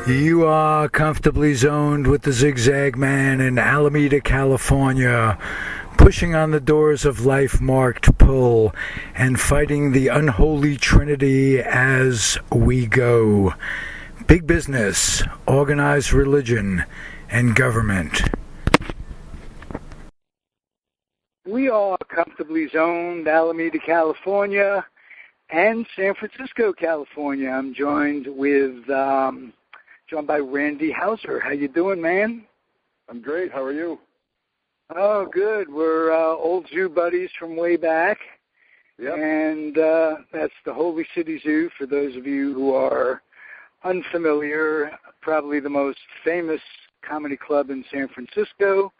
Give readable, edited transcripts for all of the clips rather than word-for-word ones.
You are comfortably zoned with the Zigzag Man in Alameda, California, pushing on the doors of life marked pull and fighting the Unholy Trinity as we go. Big business, organized religion, and government. We are comfortably zoned Alameda, California, and San Francisco, California. I'm joined by Randy Hauser. How you doing, man? I'm great. How are you? Oh, good. We're old zoo buddies from way back. Yep. And that's the Holy City Zoo, for those of you who are unfamiliar, probably the most famous comedy club in San Francisco.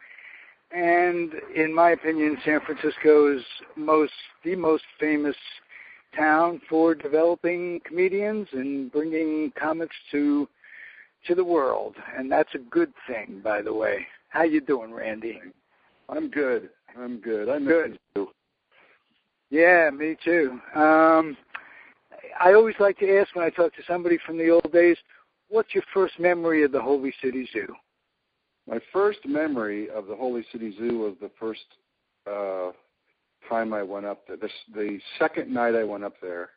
And in my opinion, San Francisco is the most famous town for developing comedians and bringing comics to the world, and that's a good thing, by the way. How you doing, Randy? I'm good. I miss you too. Yeah, me too. I always like to ask when I talk to somebody from the old days, what's your first memory of the Holy City Zoo? My first memory of the Holy City Zoo was the first time I went up there. The second night I went up there,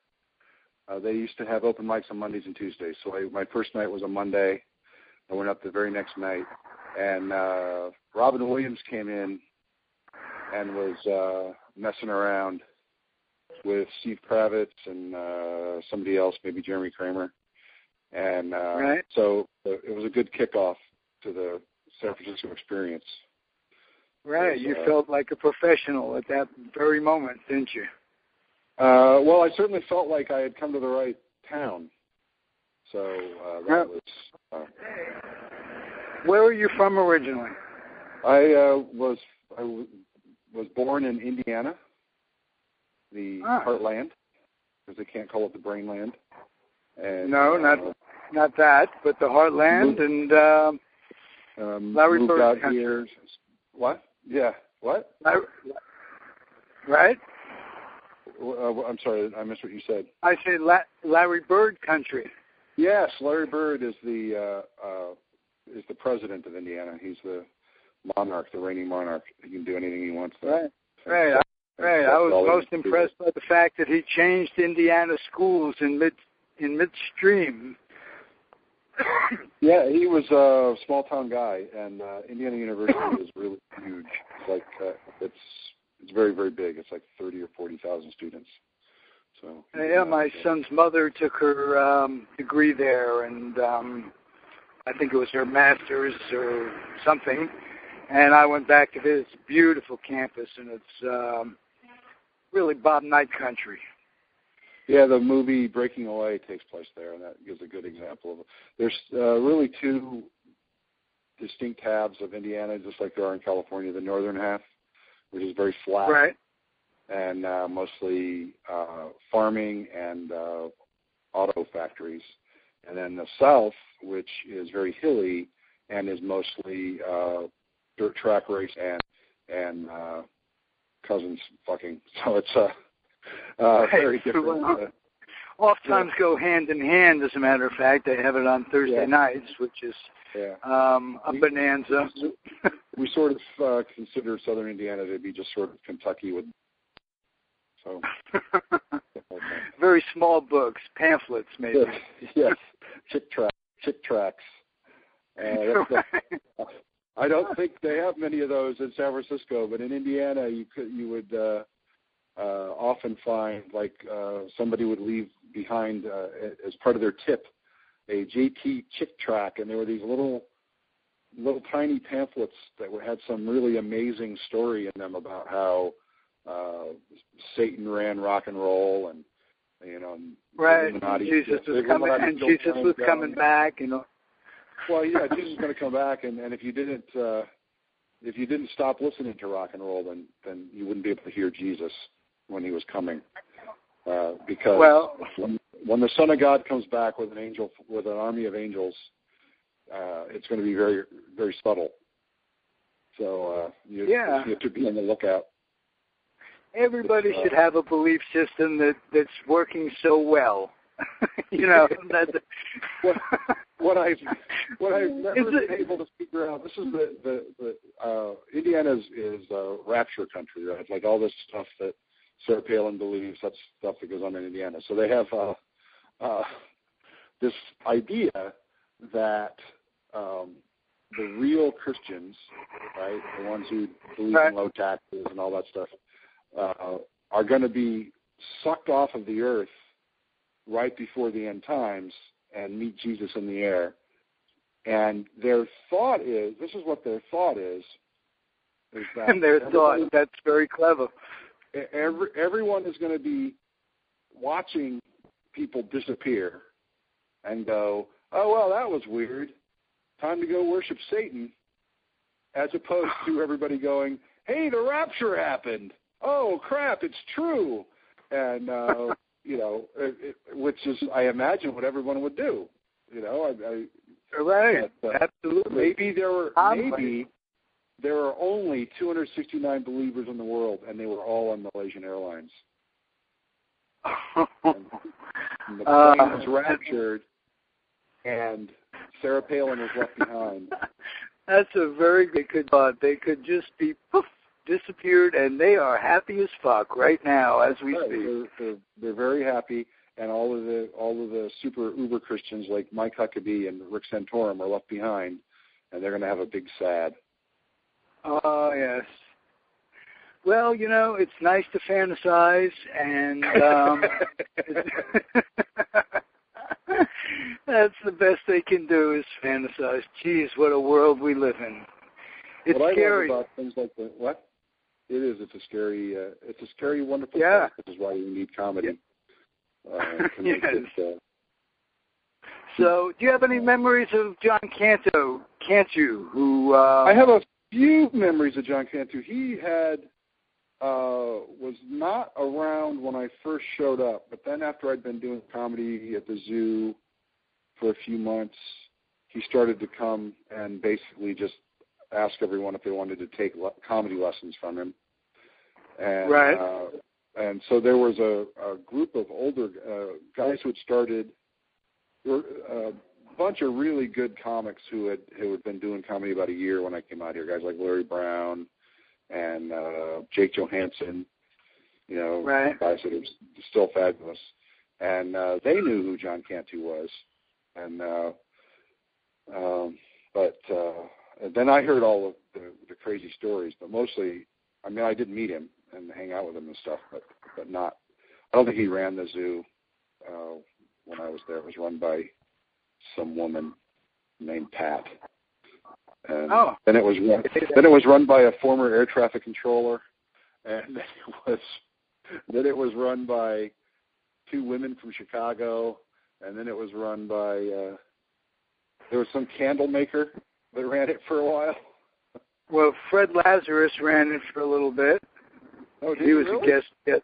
they used to have open mics on Mondays and Tuesdays. So my first night was a Monday. I went up the very next night. And Robin Williams came in and was messing around with Steve Kravitz and somebody else, maybe Jeremy Kramer. And right. So it was a good kickoff to the San Francisco experience. Right. You felt like a professional at that very moment, didn't you? Well, I certainly felt like I had come to the right town. So that was... Where are you from originally? I was born in Indiana, the heartland, because they can't call it the brainland. And, no, not that, but the heartland and Larry moved Bird out country. here. What? Yeah. What? Right? I'm sorry, I missed what you said. I say Larry Bird country. Yes, Larry Bird is the president of Indiana. He's the monarch, the reigning monarch. He can do anything he wants. Right. I was most impressed by the fact that he changed Indiana schools in midstream. Yeah, he was a small town guy, and Indiana University is really huge. It's like it's very, very big. It's like 30 or 40,000 students. So yeah, my son's mother took her degree there, and I think it was her master's or something. And I went back to visit. It's a beautiful campus, and it's really Bob Knight country. Yeah, the movie Breaking Away takes place there, and that gives a good example of it. There's really two distinct halves of Indiana, just like there are in California. The northern half, which is very flat, right, and mostly farming and auto factories. And then the south, which is very hilly and is mostly dirt track race and cousins fucking. So it's very different. Oftentimes go hand in hand, as a matter of fact. They have it on Thursday nights, which is a bonanza. We sort of consider southern Indiana to be just sort of Kentucky with... So very small books, pamphlets, maybe. Yes, chick tracts. I don't think they have many of those in San Francisco, but in Indiana, you would often find like somebody would leave behind as part of their tip a JT chick tract, and there were these little tiny pamphlets that had some really amazing story in them about how Satan ran rock and roll, and right. Jesus was coming back, Well, yeah, Jesus is going to come back, and if you didn't stop listening to rock and roll, then you wouldn't be able to hear Jesus when he was coming, because when the Son of God comes back with an army of angels, it's going to be very, very subtle. So you have to be on the lookout. Everybody should have a belief system that's working so well. What I've never been able to figure out. This is the Indiana is a rapture country, right? Like all this stuff that Sarah Palin believes, that's stuff that goes on in Indiana. So they have this idea that the real Christians, right, the ones who believe in low taxes and all that stuff, are going to be sucked off of the earth right before the end times and meet Jesus in the air. And their thought is, this is what their thought is that and their thought, that's very clever. Everyone is going to be watching people disappear and go, oh, well, that was weird. Time to go worship Satan, as opposed to everybody going, hey, the rapture happened. Oh, crap, it's true. And, which is, I imagine, what everyone would do. Right, absolutely. Maybe there were only 269 believers in the world, and they were all on Malaysian Airlines. and the plane was raptured, and Sarah Palin was left behind. That's a very good thought. They could just be disappeared, and they are happy as fuck right now as we speak. They're very happy, and all of the super uber Christians like Mike Huckabee and Rick Santorum are left behind, and they're going to have a big sad. Oh, yes. Well, it's nice to fantasize, and that's the best they can do is fantasize. Geez, what a world we live in. It's scary. What I love about things like what? It is. It's a scary, wonderful place, which is why you need comedy. Yes. So, do you have any memories of John Cantu, who... I have a few memories of John Cantu. He was not around when I first showed up, but then after I'd been doing comedy at the zoo for a few months, he started to come and basically just ask everyone if they wanted to take comedy lessons from him. And, and so there was a group of older guys who had started. There were a bunch of really good comics who had been doing comedy about a year when I came out here. Guys like Larry Brown and Jake Johansson, guys that are still fabulous. And they knew who John Cantu was. And but then I heard all of the crazy stories, but mostly, I did meet him and hang out with him and stuff, but not. I don't think he ran the zoo when I was there. It was run by some woman named Pat. And then it was run by a former air traffic controller, and then it was run by two women from Chicago, and then it was run by there was some candle maker that ran it for a while. Well, Fred Lazarus ran it for a little bit. Oh, did he was really? a guest.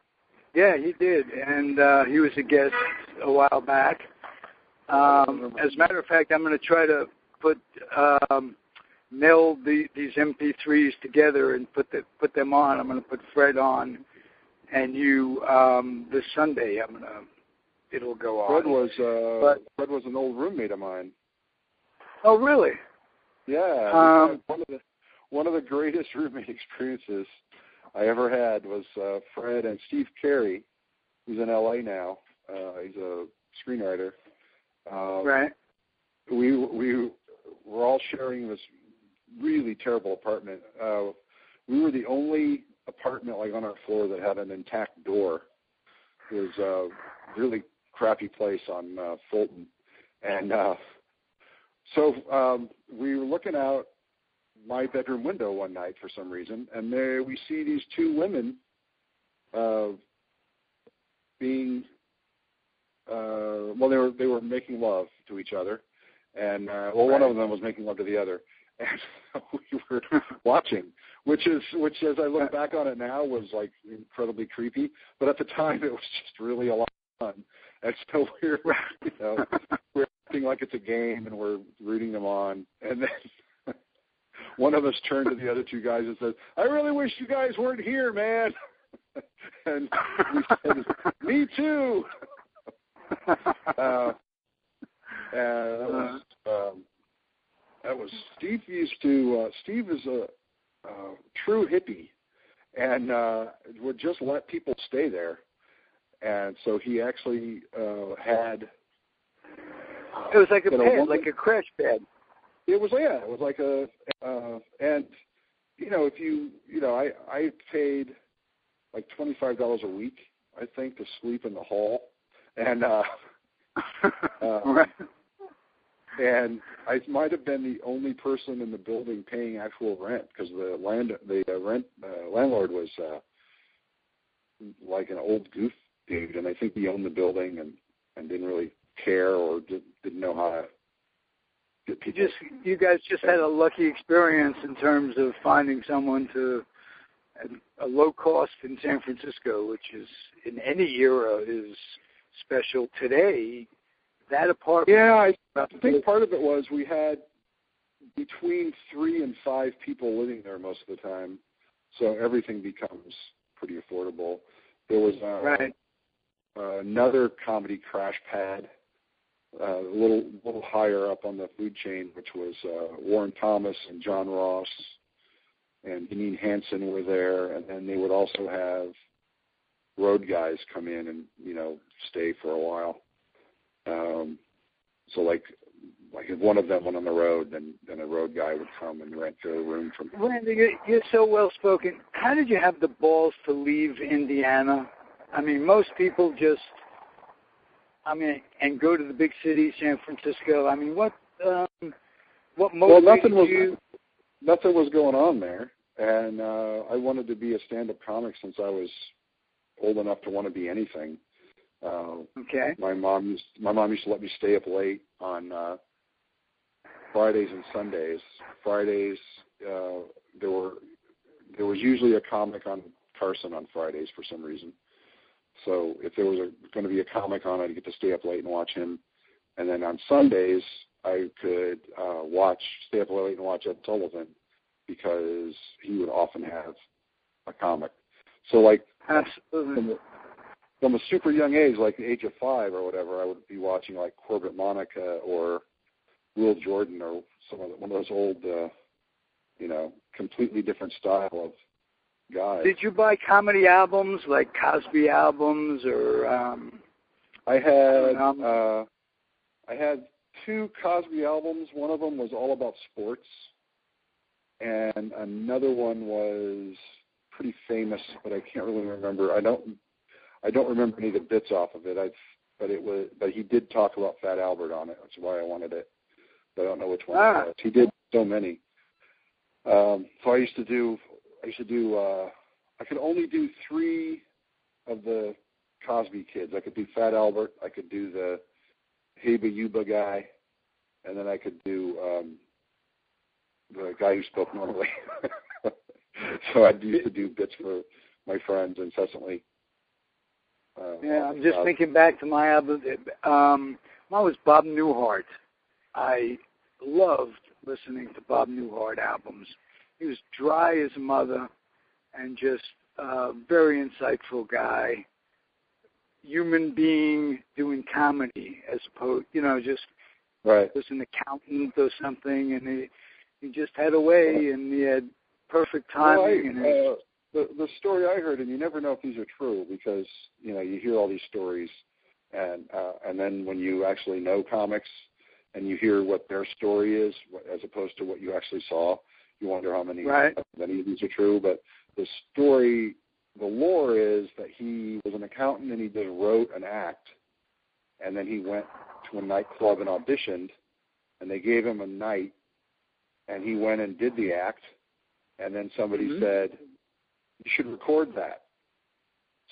Yeah, he did, and he was a guest a while back. As a matter of fact, I'm going to try to put meld these MP3s together and put them on. I'm going to put Fred on, and you this Sunday. It'll go on. Fred was an old roommate of mine. Oh, really? Yeah. One of the greatest roommate experiences I ever had was Fred and Steve Carey, who's in L.A. now. He's a screenwriter. Right. We were all sharing this really terrible apartment. We were the only apartment on our floor that had an intact door. It was a really crappy place on Fulton. And so we were looking out my bedroom window one night for some reason, and there we see these two women being they were making love to each other, and one of them was making love to the other, and we were watching, which as I look back on it now was incredibly creepy, but at the time it was just really a lot of fun. And so we're acting like it's a game, and we're rooting them on. And then one of us turned to the other two guys and said, "I really wish you guys weren't here, man." And we said, "Me too." And that was Steve Steve is a true hippie, and would just let people stay there. And so he actually had. It was like a pad, like a crash pad. It was like a, and I paid like $25 a week, I think, to sleep in the hall, and right. And I might have been the only person in the building paying actual rent, because the landlord was like an old goof dude, and I think he owned the building and didn't really care or didn't know how to get people. You guys just had a lucky experience in terms of finding someone to a low cost in San Francisco, which is in any era is special. Today, that apartment. Yeah, I think part of it was we had between 3 and 5 people living there most of the time, so everything becomes pretty affordable. There was another comedy crash pad, a little higher up on the food chain, which was Warren Thomas and John Ross and Janine Hansen were there, and then they would also have road guys come in and stay for a while. So like if one of them went on the road, then a road guy would come and rent their room from him. Randy, you're so well spoken. How did you have the balls to leave Indiana? I mean, most people and go to the big city, San Francisco. I mean, what motivated you? Nothing was going on there, and I wanted to be a stand-up comic since I was old enough to want to be anything. Okay. My mom used to let me stay up late on Fridays and Sundays. Fridays, there was usually a comic on Carson on Fridays for some reason. So if there was going to be a comic on, I'd get to stay up late and watch him. And then on Sundays, I could stay up late and watch Ed Sullivan, because he would often have a comic. So like, absolutely. From a super young age, like the age of 5 or whatever, I would be watching like Corbett Monica or Will Jordan or one of those old, completely different style of guys. Did you buy comedy albums like Cosby albums or? I had 2 Cosby albums. One of them was all about sports, and another one was pretty famous, but I can't really remember. I don't remember any of the bits off of it. But he did talk about Fat Albert on it. That's why I wanted it. But I don't know which one it was. He did so many. So I used to do. I could only do 3 of the Cosby kids. I could do Fat Albert. I could do the Heba Yuba guy, and then I could do the guy who spoke normally. So I used to do bits for my friends incessantly. I'm just thinking back to my album. Mine was Bob Newhart. I loved listening to Bob Newhart albums. He was dry as a mother and just a very insightful guy, human being doing comedy as opposed, just was an accountant or something, and he just had a way, and he had perfect timing. The story I heard, and you never know if these are true, because you hear all these stories, and then when you actually know comics and you hear what their story is as opposed to what you actually saw, you wonder how many of these are true. But the story, the lore is that he was an accountant and he just wrote an act, and then he went to a nightclub and auditioned, and they gave him a night, and he went and did the act, and then somebody said, "You should record that."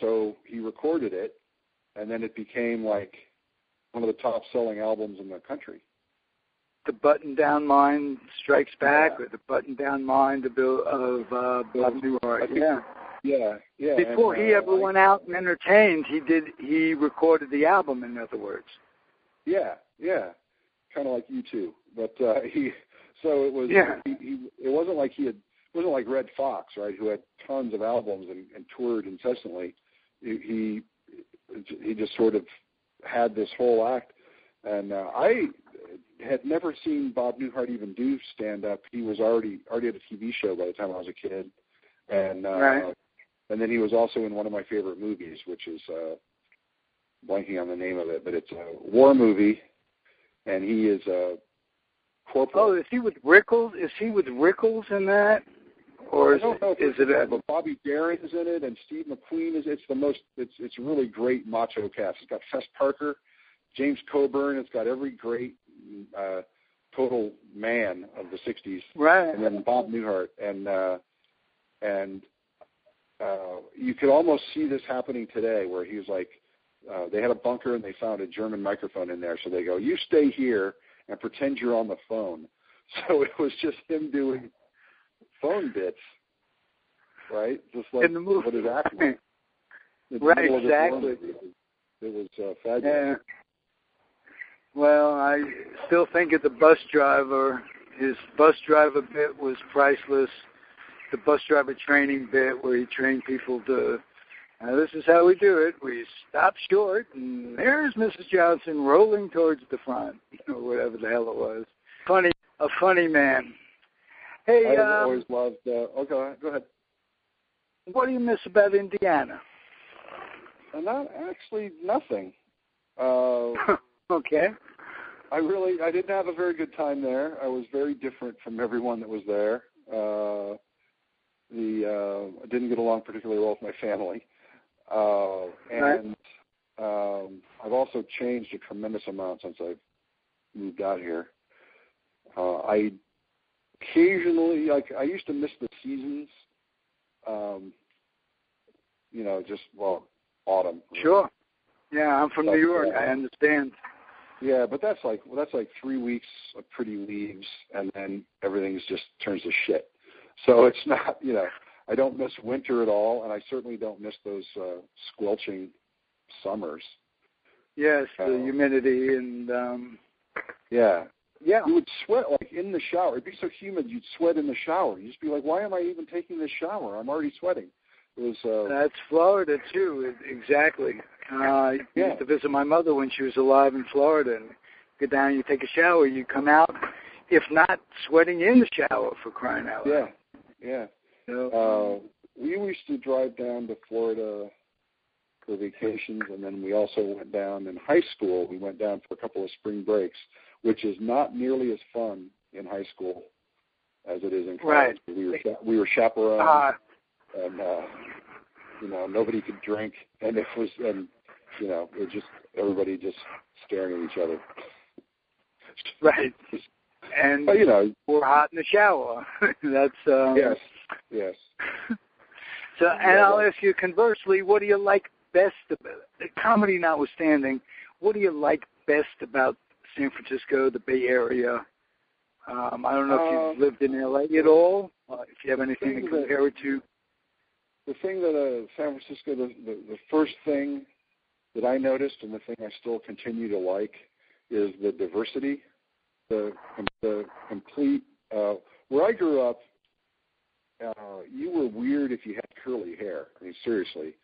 So he recorded it, and then it became like one of the top-selling albums in the country. The Button-Down Mind Strikes Back, or The Button-Down Mind of Bob Newhart. Yeah, yeah. Before he ever went out and entertained, he recorded the album, in other words. Yeah, yeah. Kind of like you two. But it wasn't like it wasn't like Red Fox, right, who had tons of albums and toured incessantly. He just sort of had this whole act. And I had never seen Bob Newhart even do stand-up. He was already had a TV show by the time I was a kid. And and then he was also in one of my favorite movies, which is blanking on the name of it, but it's a war movie, and he is a corporal. Oh, is he with Rickles? Is he with Rickles in that? Or I don't know but Bobby Darin's in it, and Steve McQueen is. It's a really great macho cast. It's got Fess Parker, James Coburn. It's got every great total man of the '60s, right? And then Bob Newhart, and you could almost see this happening today, where he was like, they had a bunker and they found a German microphone in there, so they go, "You stay here and pretend you're on the phone." So it was just him doing phone bits, right? Just like in the movie. What is happening. Right, exactly. It was fabulous. Yeah. Well, I still think of the bus driver. His bus driver bit was priceless. The bus driver training bit where he trained people to, this is how we do it. We stop short, and there's Mrs. Johnson rolling towards the front, or whatever the hell it was. A funny man. Hey, I always loved. Go ahead. What do you miss about Indiana? Not actually nothing. Okay. I didn't have a very good time there. I was very different from everyone that was there. I didn't get along particularly well with my family, and I've also changed a tremendous amount since I've moved out here. I occasionally, I used to miss the seasons. Autumn. Sure. Yeah, I'm from New York. I understand. Yeah, but that's like 3 weeks of pretty leaves, and then everything just turns to shit. So it's not, I don't miss winter at all, and I certainly don't miss those squelching summers. Yes, the humidity and yeah. Yeah. You would sweat in the shower. It'd be so humid you'd sweat in the shower. You'd just be like, why am I even taking this shower? I'm already sweating. It was that's Florida too, exactly. I used to visit my mother when she was alive in Florida, and go down, you take a shower, you come out, if not sweating in the shower, for crying out loud. Yeah. So, we used to drive down to Florida for vacations, and then we also went down in high school. We went down for a couple of spring breaks, which is not nearly as fun in high school as it is in college. Right. We were chaperones, and nobody could drink, and it was just everybody just staring at each other. Right. And we're hot in the shower. That's yes. So, and I'll ask you conversely, what do you like best about it? Comedy notwithstanding, what do you like best about San Francisco, the Bay Area? I don't know if you've lived in LA at all, if you have anything to compare it to. The thing that San Francisco, the first thing that I noticed, and the thing I still continue to like, is the diversity, the complete. Where I grew up, you were weird if you had curly hair. I mean, seriously,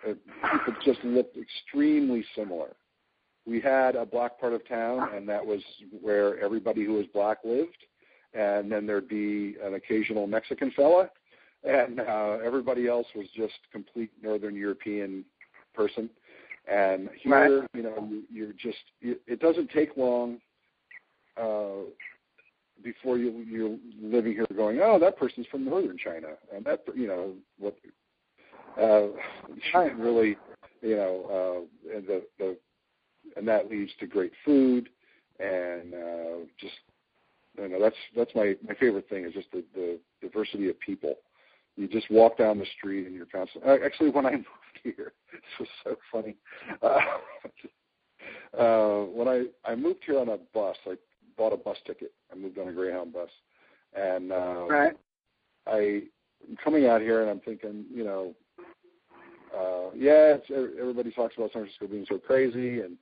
people just looked extremely similar. We had a black part of town, and that was where everybody who was black lived, and then there'd be an occasional Mexican fella, and everybody else was just complete Northern European person. And here, you're just, it doesn't take long before you're living here going, oh, that person's from Northern China, and that, really, and that leads to great food, and that's my favorite thing is just the diversity of people. You just walk down the street and you're constantly. Actually, when I moved here, this was so funny. When I moved here on a bus, I bought a bus ticket. I moved on a Greyhound bus, and I'm coming out here and I'm thinking, everybody talks about San Francisco being so crazy and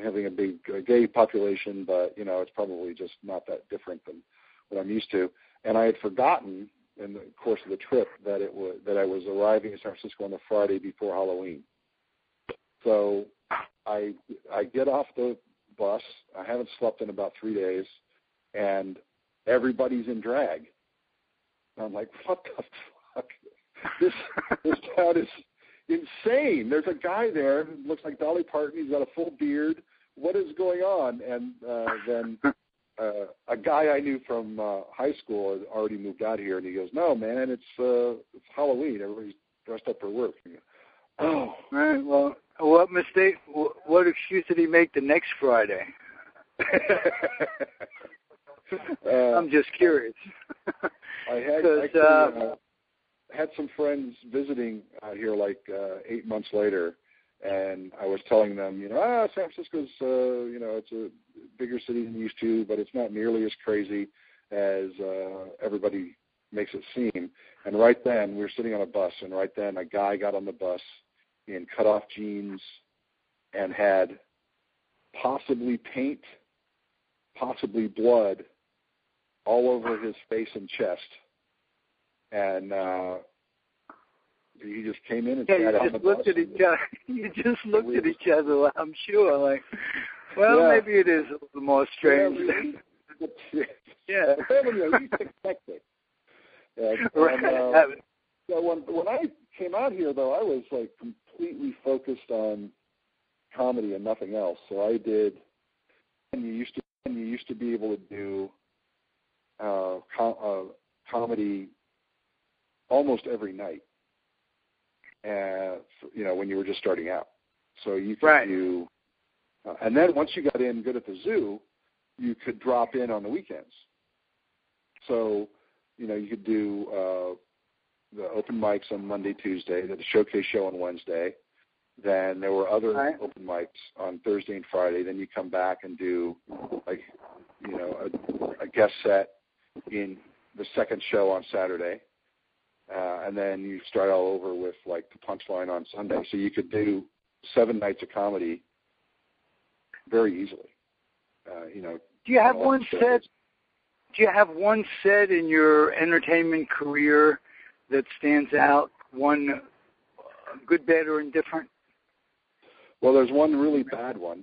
having a big gay population, but it's probably just not that different than what I'm used to. And I had forgotten in the course of the trip that I was arriving in San Francisco on the Friday before Halloween. So I get off the bus. I haven't slept in about 3 days, and everybody's in drag. And I'm like, what the fuck? This town is insane. There's a guy there who looks like Dolly Parton. He's got a full beard. What is going on? And then a guy I knew from high school had already moved out here, and he goes, "No, man, it's Halloween. Everybody's dressed up for work." Oh, right. Well, what excuse did he make the next Friday? I'm just curious. I had some friends visiting out here like 8 months later, and I was telling them, San Francisco's, it's a bigger city than used to, but it's not nearly as crazy as everybody makes it seem. And right then, we were sitting on a bus, and right then a guy got on the bus in cut-off jeans and had possibly paint, possibly blood all over his face and chest. And he just came in and sat on the bus. You just looked at each other, I'm sure, like, well, maybe it is a little more strange. Yeah. You expect it. Right. So when I came out here, though, I was like completely focused on comedy and nothing else. So I did, and you used to be able to do comedy almost every night, when you were just starting out. So you could do, and then once you got in good at the zoo, you could drop in on the weekends. So, you could do the open mics on Monday, Tuesday, the showcase show on Wednesday. Then there were other open mics on Thursday and Friday. Then you come back and do, like, a guest set in the second show on Saturday. And then you start all over with, like, the punchline on Sunday. So you could do 7 nights of comedy very easily. Do you have one set? Do you have one set in your entertainment career that stands out? One good, bad, or indifferent? Well, there's one really bad one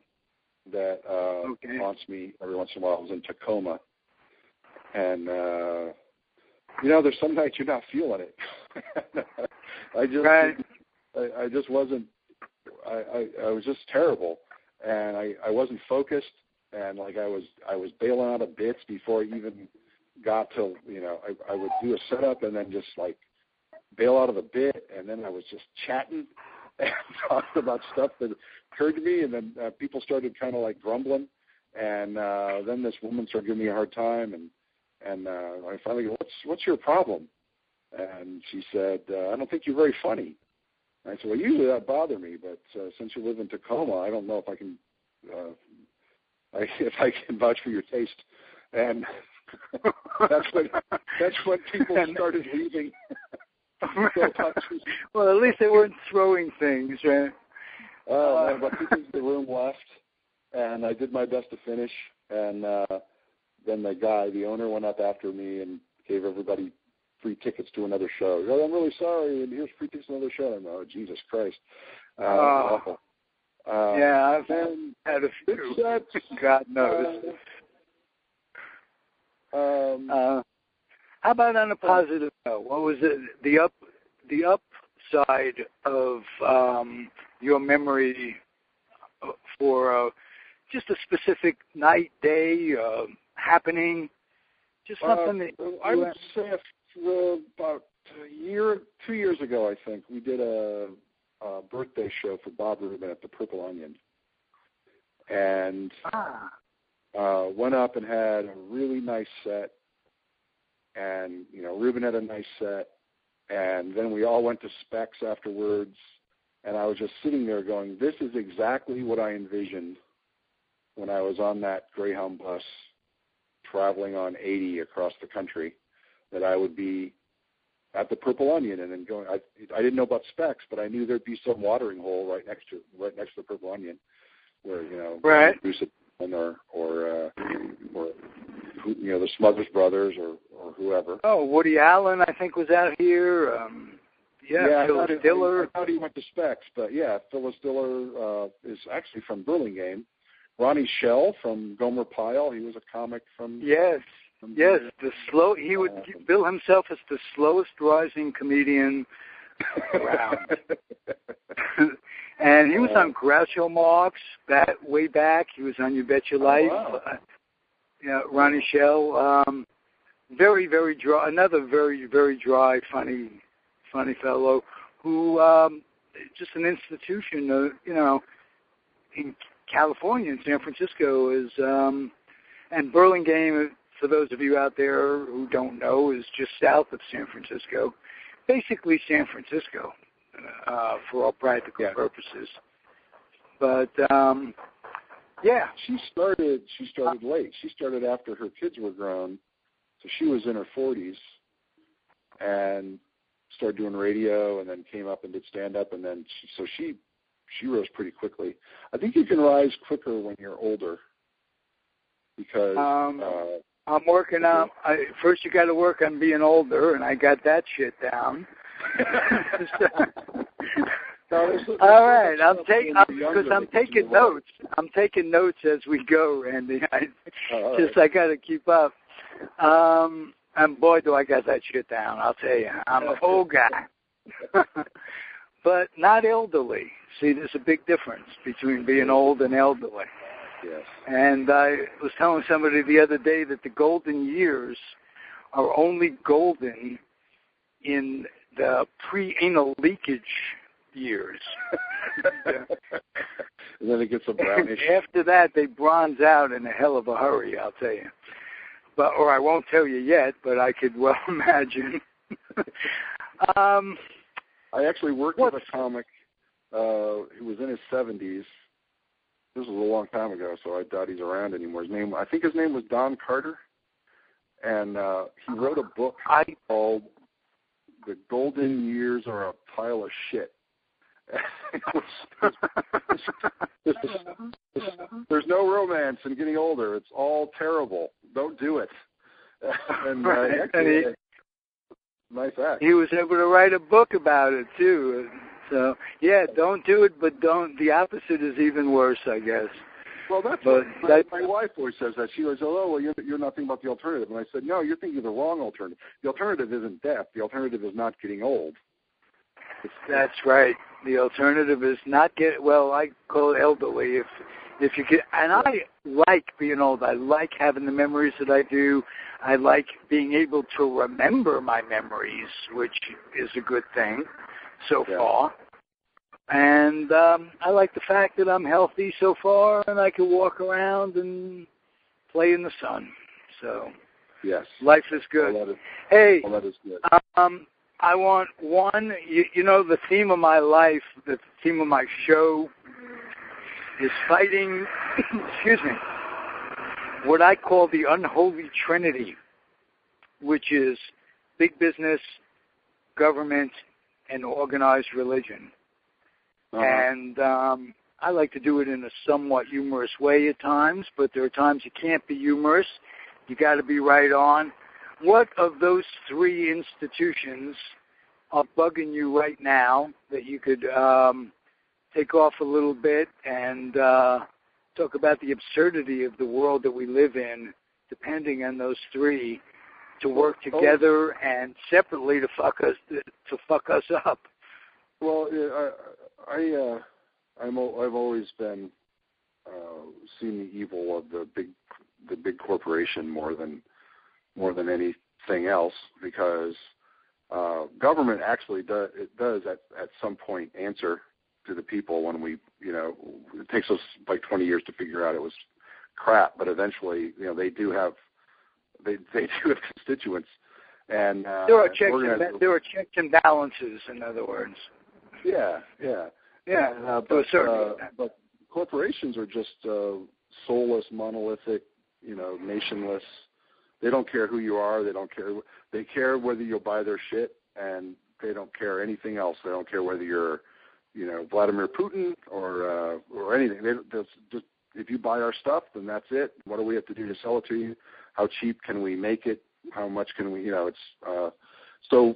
that haunts me every once in a while. I was in Tacoma, and there's some nights you're not feeling it. I just wasn't. I was just terrible, and I wasn't focused, and like I was bailing out of bits before I even got to I would do a setup and then just like bail out of the bit, and then I was just chatting and talking about stuff that occurred to me, and then people started kind of like grumbling, and then this woman started giving me a hard time, and I finally go, what's your problem? And she said, I don't think you're very funny. And I said, well, usually that bothers me, but since you live in Tacoma, I don't know if I can vouch for your taste. And that's when people started leaving. Well, at least they weren't throwing things, right? But people in the room left, and I did my best to finish. And then the owner, went up after me and gave everybody free tickets to another show. Oh, I'm really sorry, and here's free tickets to another show. I'm like, oh, Jesus Christ. Awful. Yeah, I've had a few. God knows. How about on a positive note? What was it? The upside of your memory for just a specific night, day, happening, just something that I would say about 2 years ago, I think, we did a birthday show for Bob Rubin at the Purple Onion. And went up and had a really nice set. And, Rubin had a nice set. And then we all went to Specs afterwards. And I was just sitting there going, this is exactly what I envisioned when I was on that Greyhound bus traveling on 80 across the country, that I would be at the Purple Onion, and then going. I didn't know about Specs, but I knew there'd be some watering hole right next to the Purple Onion, where right. Bruce or the Smothers Brothers or whoever. Oh, Woody Allen, I think, was out here. Phyllis Diller. I thought he went to Specs, but yeah, Phyllis Diller is actually from Burlingame. Ronnie Shell from Gomer Pyle. He was a comic from. Yes. He would bill himself as the slowest rising comedian around. And he was on Groucho Marx way back. He was on You Bet Your Life. Wow. Ronnie Shell. Very, very dry. Another very, very dry, funny fellow who just an institution. In California, in San Francisco, is and Burlingame. For those of you out there who don't know, is just south of San Francisco, basically San Francisco, for all practical purposes. But she started late. She started after her kids were grown, so she was in her 40s, and started doing radio, and then came up and did stand up, and then she rose pretty quickly. I think you can rise quicker when you're older, because. I'm working on. First, you got to work on being older, and I got that shit down. All right, I'm taking notes. I'm taking notes as we go, Randy. I got to keep up. And boy, do I got that shit down. I'll tell you, I'm an old guy, but not elderly. See, there's a big difference between being old and elderly. Yes. And I was telling somebody the other day that the golden years are only golden in the pre-anal leakage years. And then it gets a brownish. After that, they bronze out in a hell of a hurry, I'll tell you. Or I won't tell you yet, but I could well imagine. I actually worked with a comic who was in his 70s. This was a long time ago, so I doubt he's around anymore. I think his name was Don Carter, and he wrote a book called "The Golden Years Are a Pile of Shit." There's no romance in getting older. It's all terrible. Don't do it. And nice act. He was able to write a book about it too. So don't do it, but don't. The opposite is even worse, I guess. Well, that's my wife always says that. She goes, "Oh, well, you're not thinking about the alternative." And I said, "No, you're thinking of the wrong alternative. The alternative isn't death. The alternative is not getting old." That's right. The alternative is not I call it elderly. If you get, and I like being old. I like having the memories that I do. I like being able to remember my memories, which is a good thing so far. And I like the fact that I'm healthy so far, and I can walk around and play in the sun. So life is good. That is good. I want one. The theme of my life, the theme of my show, is fighting. excuse me. What I call the Unholy Trinity, which is big business, government, and organized religion. And I like to do it in a somewhat humorous way at times, but there are times you can't be humorous. You got to be right on. What of those three institutions are bugging you right now that you could take off a little bit and talk about the absurdity of the world that we live in, depending on those three, to work together and separately to fuck us up? Well, I've always been seen the evil of the big corporation more than anything else, because government actually does at some point answer to the people when it takes us like 20 years to figure out it was crap, but eventually they do have constituents, and there are checks and balances, in other words. But corporations are just soulless, monolithic, nationless. They don't care who you are. They don't care. They care whether you'll buy their shit, and they don't care anything else. They don't care whether you're, Vladimir Putin or anything. Just if you buy our stuff, then that's it. What do we have to do to sell it to you? How cheap can we make it? How much can we? It's so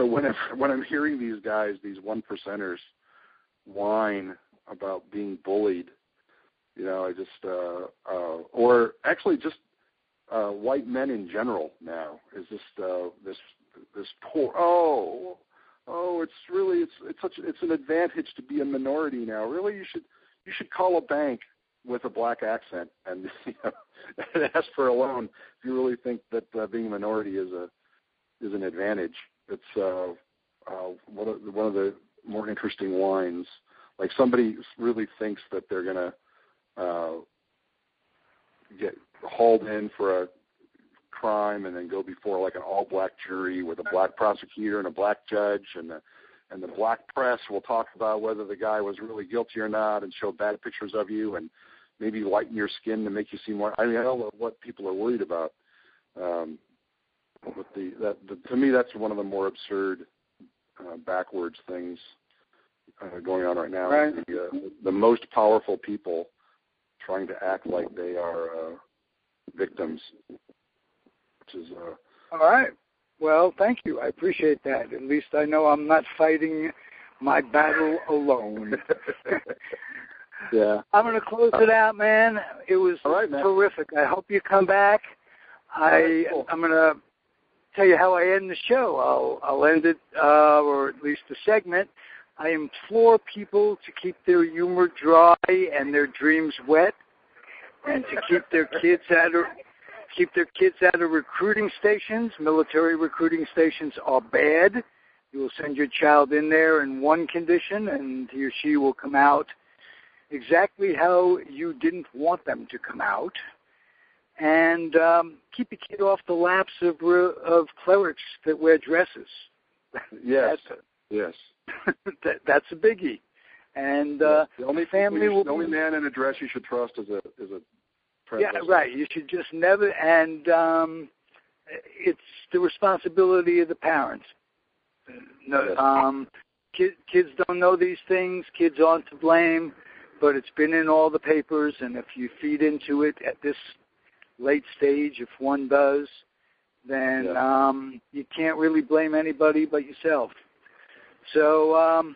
when I'm hearing these guys, these 1%ers, whine about being bullied, I just or actually just white men in general now is just this poor it's an advantage to be a minority now. Really, you should call a bank with a black accent and ask for a loan if you really think that being a minority is an advantage. It's one of the more interesting whines. Like somebody really thinks that they're going to get hauled in for a crime and then go before like an all-black jury with a black prosecutor and a black judge, and the black press will talk about whether the guy was really guilty or not and show bad pictures of you and maybe lighten your skin to make you seem more. I don't know what people are worried about. But to me, that's one of the more absurd, backwards things going on right now. Right. The most powerful people trying to act like they are victims, which is. All right. Well, thank you. I appreciate that. At least I know I'm not fighting my battle alone. Yeah. I'm going to close it out, man. It was terrific. I hope you come back. I'm going to tell you how I end the show. I'll end it, or at least the segment. I implore people to keep their humor dry and their dreams wet, and to keep their kids out of recruiting stations. Military recruiting stations are bad. You will send your child in there in one condition, and he or she will come out exactly how you didn't want them to come out. And keep your kid off the laps of clerics that wear dresses. Yes. Yes. That's a biggie. And the only man in a dress you should trust is a president. Yeah, right. You should just never. And it's the responsibility of the parents. Kids don't know these things. Kids aren't to blame, but it's been in all the papers. And if you feed into it at this late stage, if one does, then you can't really blame anybody but yourself. So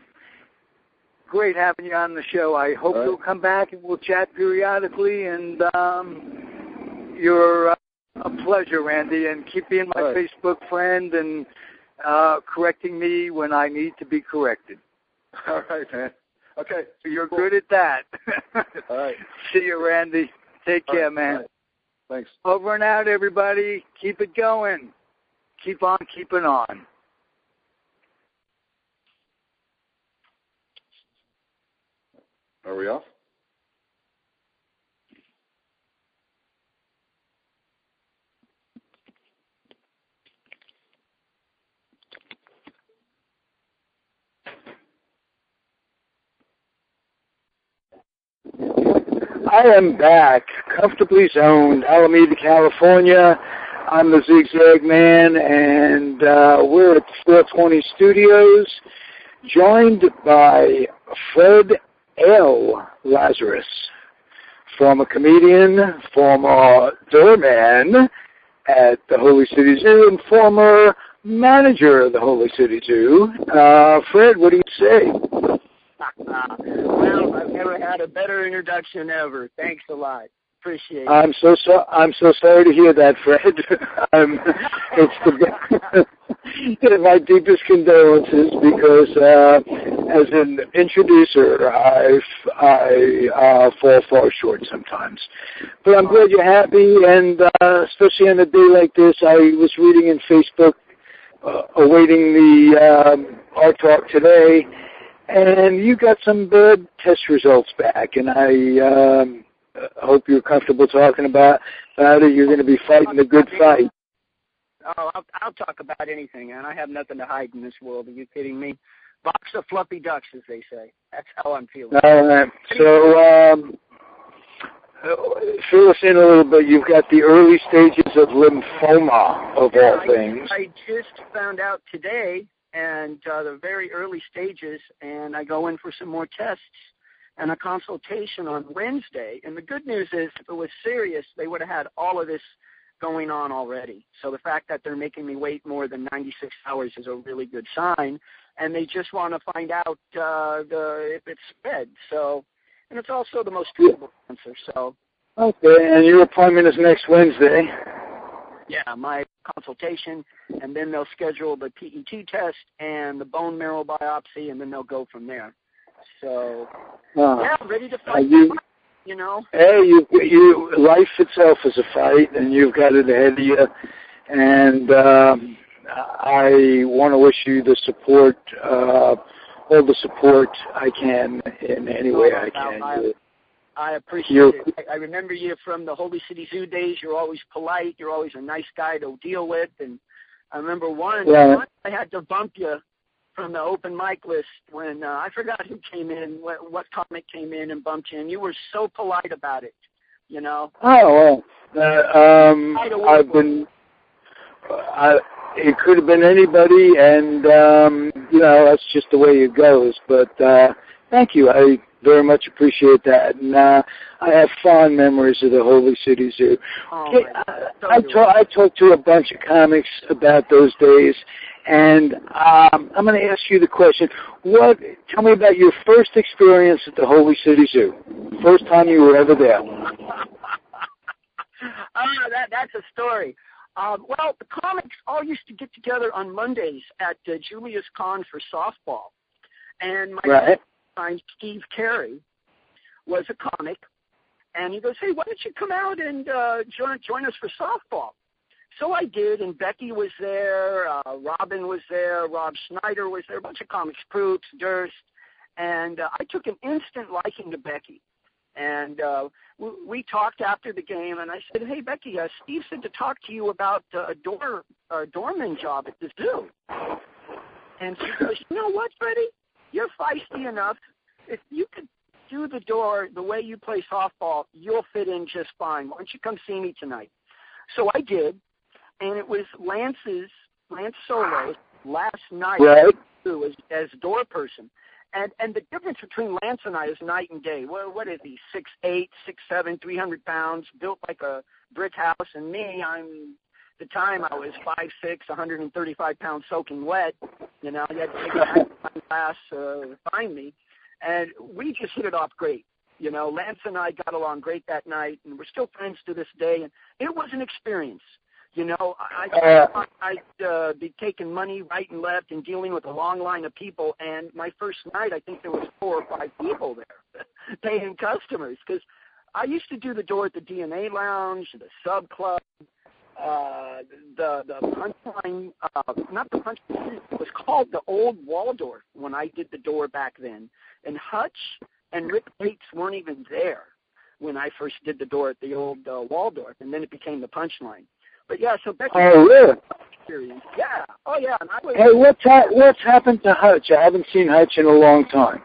great having you on the show. I hope you'll come back and we'll chat periodically. And you're a pleasure, Randy. And keep being my Facebook friend and correcting me when I need to be corrected. All right, man. Okay. So you're good at that. All right. See you, Randy. Take care, man. Right. Thanks. Over and out, everybody. Keep it going. Keep on keeping on. Are we off? I am back, comfortably zoned, Alameda, California. I'm the Zigzag Man, and we're at 420 Studios, joined by Fred L. Lazarus, former comedian, former doorman at the Holy City Zoo, and former manager of the Holy City Zoo. Fred, what do you say? Well, I've never had a better introduction ever. Thanks a lot. Appreciate it. I'm so sorry to hear that, Fred. It's my deepest condolences because as an introducer, I fall far short sometimes. But I'm glad you're happy, and especially on a day like this, I was reading in Facebook, awaiting the art talk today, and you got some bad test results back, and I hope you're comfortable talking about it. You're going to be fighting a good fight. Oh, I'll talk about anything, and I have nothing to hide in this world. Are you kidding me? Box of fluffy ducks, as they say. That's how I'm feeling. All right. So fill us in a little bit. You've got the early stages of lymphoma, of all things. I just found out today and the very early stages, and I go in for some more tests and a consultation on Wednesday. And the good news is, if it was serious, they would have had all of this going on already. So the fact that they're making me wait more than 96 hours is a really good sign, and they just want to find out if it's spread. So, and it's also the most treatable cancer. So. Okay, and your appointment is next Wednesday. Yeah, my consultation, and then they'll schedule the PET test and the bone marrow biopsy, and then they'll go from there. So, yeah, ready to fight. You know. Hey, you life itself is a fight, and you've got it ahead of you. And I want to wish you the support, all the support I can in any way I can. I appreciate it. I remember you from the Holy City Zoo days. You're always polite. You're always a nice guy to deal with. And I remember once I had to bump you from the open mic list when I forgot who came in, what comic came in and bumped you, and you were so polite about it, you know. Oh, well, it could have been anybody, and, you know, that's just the way it goes. But thank you. I very much appreciate that. And I have fond memories of the Holy City Zoo. Oh, I talked to a bunch of comics about those days, and I'm going to ask you the question. Tell me about your first experience at the Holy City Zoo. First time you were ever there. That's a story. Well, the comics all used to get together on Mondays at Julius Kahn for softball. And my friend, Steve Carey, was a comic. And he goes, hey, why don't you come out and join us for softball? So I did, and Becky was there, Robin was there, Rob Schneider was there, a bunch of comics, Proops, Durst, and I took an instant liking to Becky. And we talked after the game, and I said, hey, Becky, Steve said to talk to you about a doorman job at the zoo. And she goes, you know what, Freddie? You're feisty enough. If you could do the door the way you play softball, you'll fit in just fine. Why don't you come see me tonight? So I did. And it was Lance Solo's last night as door person. And the difference between Lance and I is night and day. What is he, 6'8", 6'7", 300 pounds, built like a brick house. And me, the time I was 5'6", 135 pounds soaking wet. You know, you had to take a magnifying glass to find me. And we just hit it off great. You know, Lance and I got along great that night, and we're still friends to this day. And it was an experience. You know, I'd be taking money right and left and dealing with a long line of people. And my first night, I think there was 4 or 5 people there paying customers. Because I used to do the door at the DNA Lounge, the Sub Club, the Punchline, not the Punchline, it was called the Old Waldorf when I did the door back then. And Hutch and Rick Bates weren't even there when I first did the door at the Old Waldorf. And then it became the Punchline. But yeah, so Becky. Oh, really? Experience. Yeah. Oh, yeah. And I was. Hey, what's happened to Hutch? I haven't seen Hutch in a long time.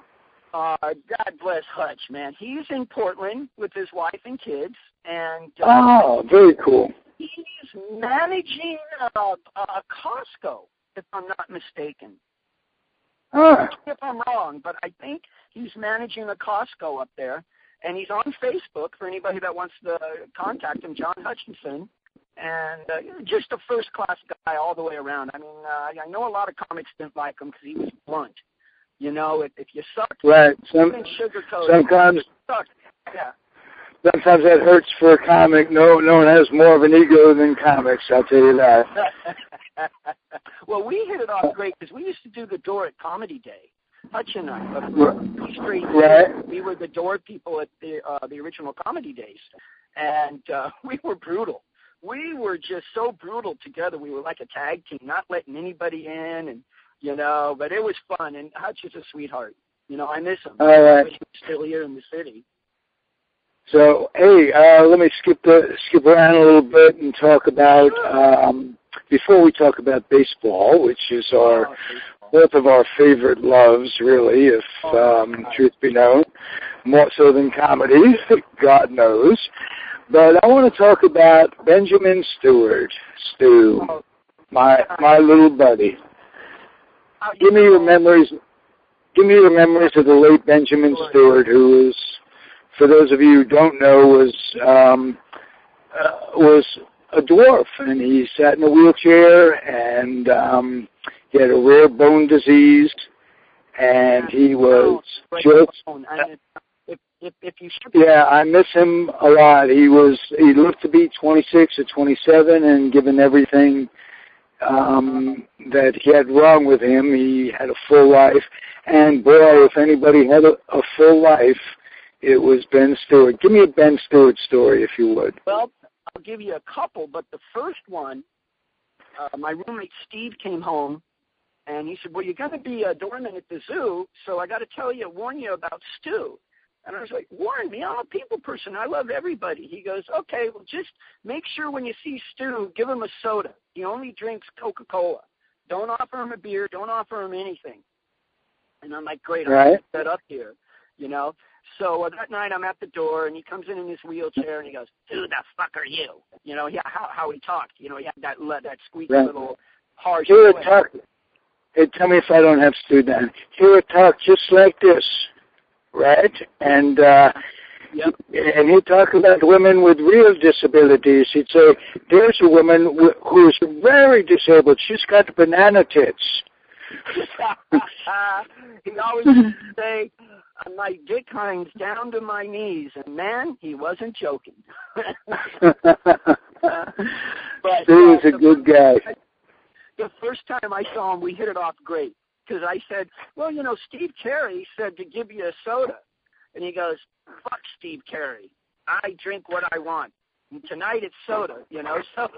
God bless Hutch, man. He's in Portland with his wife and kids, and. Very cool. He's managing a Costco, if I'm not mistaken. If I'm wrong, but I think he's managing a Costco up there, and he's on Facebook for anybody that wants to contact him, John Hutchinson. And just a first-class guy all the way around. I mean, I know a lot of comics didn't like him because he was blunt. You know, if you suck, right? Sometimes, yeah. Sometimes that hurts for a comic. No one has more of an ego than comics. I'll tell you that. Well, we hit it off great because we used to do the door at Comedy Day. Hutch and I, we were the door people at the original Comedy Days, and we were brutal. We were just so brutal together. We were like a tag team, not letting anybody in, and you know. But it was fun. And Hutch is a sweetheart. You know, I miss him. All right. I wish he was still here in the city. So, hey, let me skip around a little bit and talk about before we talk about baseball, which is both of our favorite loves, really, if truth be known, more so than comedy. God knows. But I want to talk about Benjamin Stewart, Stu, my little buddy. Give me your memories of the late Benjamin Stewart, who is, for those of you who don't know, was a dwarf, and he sat in a wheelchair, and he had a rare bone disease, and he was just. If you should. Yeah, I miss him a lot. He looked to be 26 or 27, and given everything that he had wrong with him, he had a full life. And boy, if anybody had a full life, it was Ben Stewart. Give me a Ben Stewart story, if you would. Well, I'll give you a couple, but the first one, my roommate Steve came home, and he said, well, you're going to be a doorman at the zoo, so I got to warn you about Stu. And I was like, warn me? I'm a people person. I love everybody. He goes, okay, well, just make sure when you see Stu, give him a soda. He only drinks Coca-Cola. Don't offer him a beer. Don't offer him anything. And I'm like, great, I'm set up here, you know. So that night I'm at the door, and he comes in his wheelchair, and he goes, who the fuck are you? You know, yeah, how he talked. You know, he had that squeaky little harsh voice. Hey, tell me if I don't have Stu down. He would talk just like this, right? And and he'd talk about women with real disabilities. He'd say, there's a woman who's very disabled. She's got banana tits. He always used to say, my dick hangs down to my knees, and man, he wasn't joking. But Stu's a good guy. The first time I saw him, we hit it off great, because I said, well, you know, Steve Carey said to give you a soda. And he goes, fuck Steve Carey. I drink what I want. And tonight it's soda, you know. So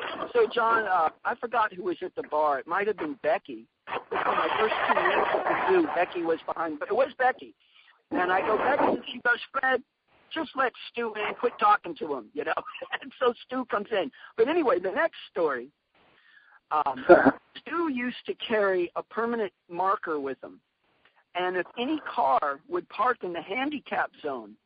John, I forgot who was at the bar. It might have been Becky. For my first 2 minutes at the zoo, Becky was behind, but it was Becky. And I go, Becky, and she goes, Fred, just let Stu in, quit talking to him, you know. And so Stu comes in. But anyway, the next story, Stu used to carry a permanent marker with him. And if any car would park in the handicap zone,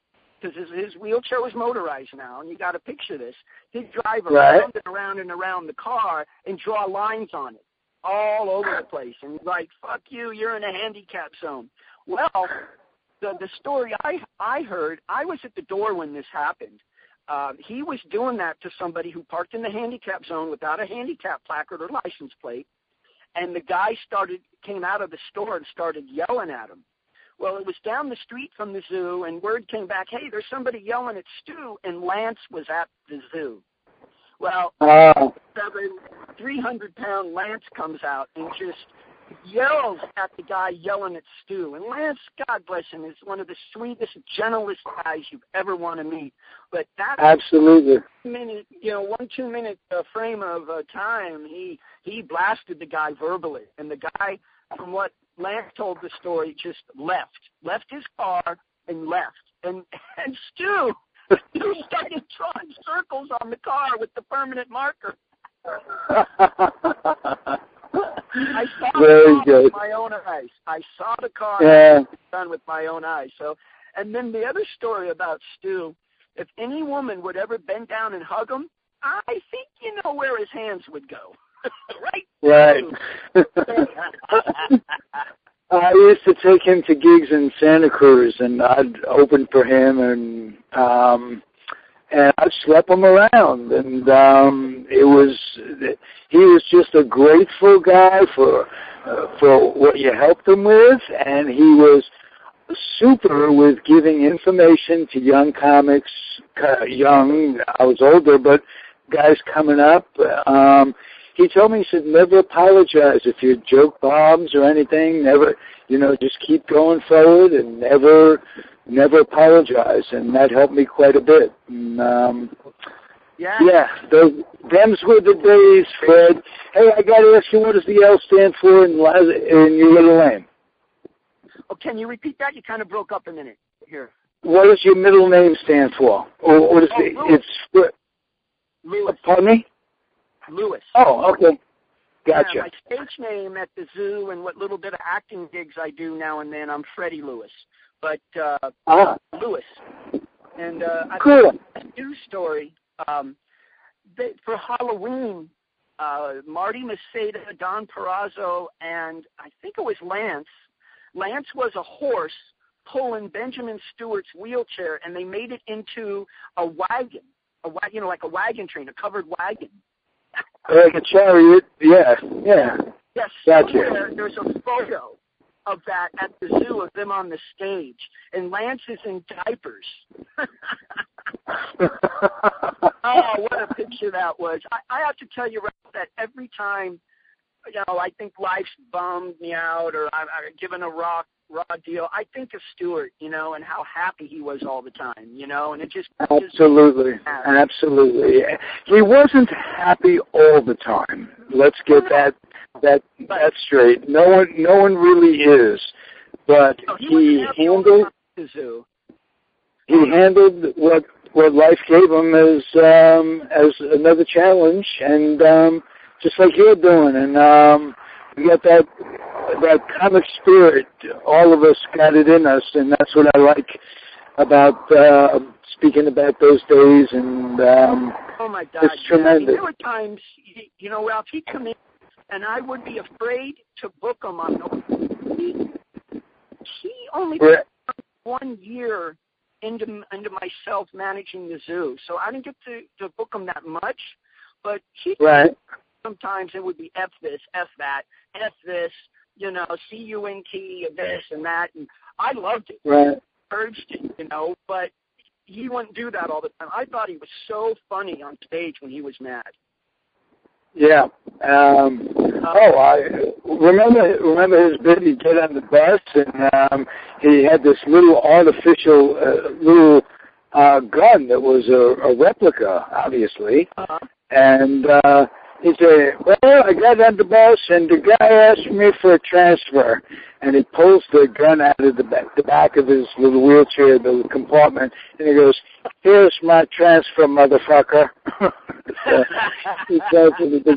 because his wheelchair was motorized now, and you got to picture this, he'd drive around and around and around the car and draw lines on it all over the place. And he's like, fuck you, you're in a handicap zone. Well, the story I heard, I was at the door when this happened. He was doing that to somebody who parked in the handicap zone without a handicap placard or license plate. And the guy came out of the store and started yelling at him. Well, it was down the street from the zoo, and word came back, hey, there's somebody yelling at Stu, and Lance was at the zoo. Well, 300-pound Lance comes out and just yells at the guy yelling at Stu. And Lance, God bless him, is one of the sweetest, gentlest guys you've ever want to meet. But that absolutely 1-2 minute frame of time, he blasted the guy verbally, and the guy, from what Lance told the story, just left his car and left. And Stu started drawing circles on the car with the permanent marker. I saw the car with my own eyes. I saw the car done with my own eyes. So, and then the other story about Stu, if any woman would ever bend down and hug him, I think you know where his hands would go. Right. I used to take him to gigs in Santa Cruz, and I'd open for him, and I'd schlep him around, and he was just a grateful guy for what you helped him with, and he was super with giving information to young comics. I was older, but guys coming up. He told me, he said, never apologize if your joke bombs or anything. Never, just keep going forward and never apologize. And that helped me quite a bit. And, them's were the days, Fred. Hey, I got to ask you, what does the L stand for in your little name? Oh, can you repeat that? You kind of broke up a minute here. What does your middle name stand for? Or what is Lewis. Lewis. Pardon me? Lewis. Oh, okay. Gotcha. Yeah, my stage name at the zoo and what little bit of acting gigs I do now and then, I'm Freddie Lewis. But Lewis. And cool. A news story. For Halloween, Marty Maceda, Don Perazzo, and I think it was Lance. Lance was a horse pulling Benjamin Stewart's wheelchair, and they made it into a wagon, like a wagon train, a covered wagon. Like a chariot, yeah. Yes, Gotcha. There's a photo of that at the zoo of them on the stage, and Lance is in diapers. Oh, what a picture that was. I have to tell you, Ralph, that every time, I think life's bummed me out or I'm given a raw deal, I think of Stewart, and how happy he was all the time, and it just... Absolutely. He wasn't happy all the time. Let's get that straight. No one really is, but he handled the zoo. He handled what life gave him as another challenge, and just like you're doing, and we got that comic spirit. All of us got it in us, and that's what I like about speaking about those days. And oh my God, it's tremendous. There were times, Ralph, he'd come in, and I would be afraid to book him on those. He only put 1 year into myself managing the zoo, so I didn't get to book him that much. But he sometimes it would be F this, F that, F this, CUNT, this and that, and I loved it. Right. Urged it, but he wouldn't do that all the time. I thought he was so funny on stage when he was mad. Yeah. I remember his bit. He'd get on the bus, and he had this little artificial gun that was a replica, obviously. Uh-huh. And he said, well, I got on the bus, and the guy asked me for a transfer. And he pulls the gun out of the back of his little wheelchair, the little compartment, and he goes, here's my transfer, motherfucker. He says to the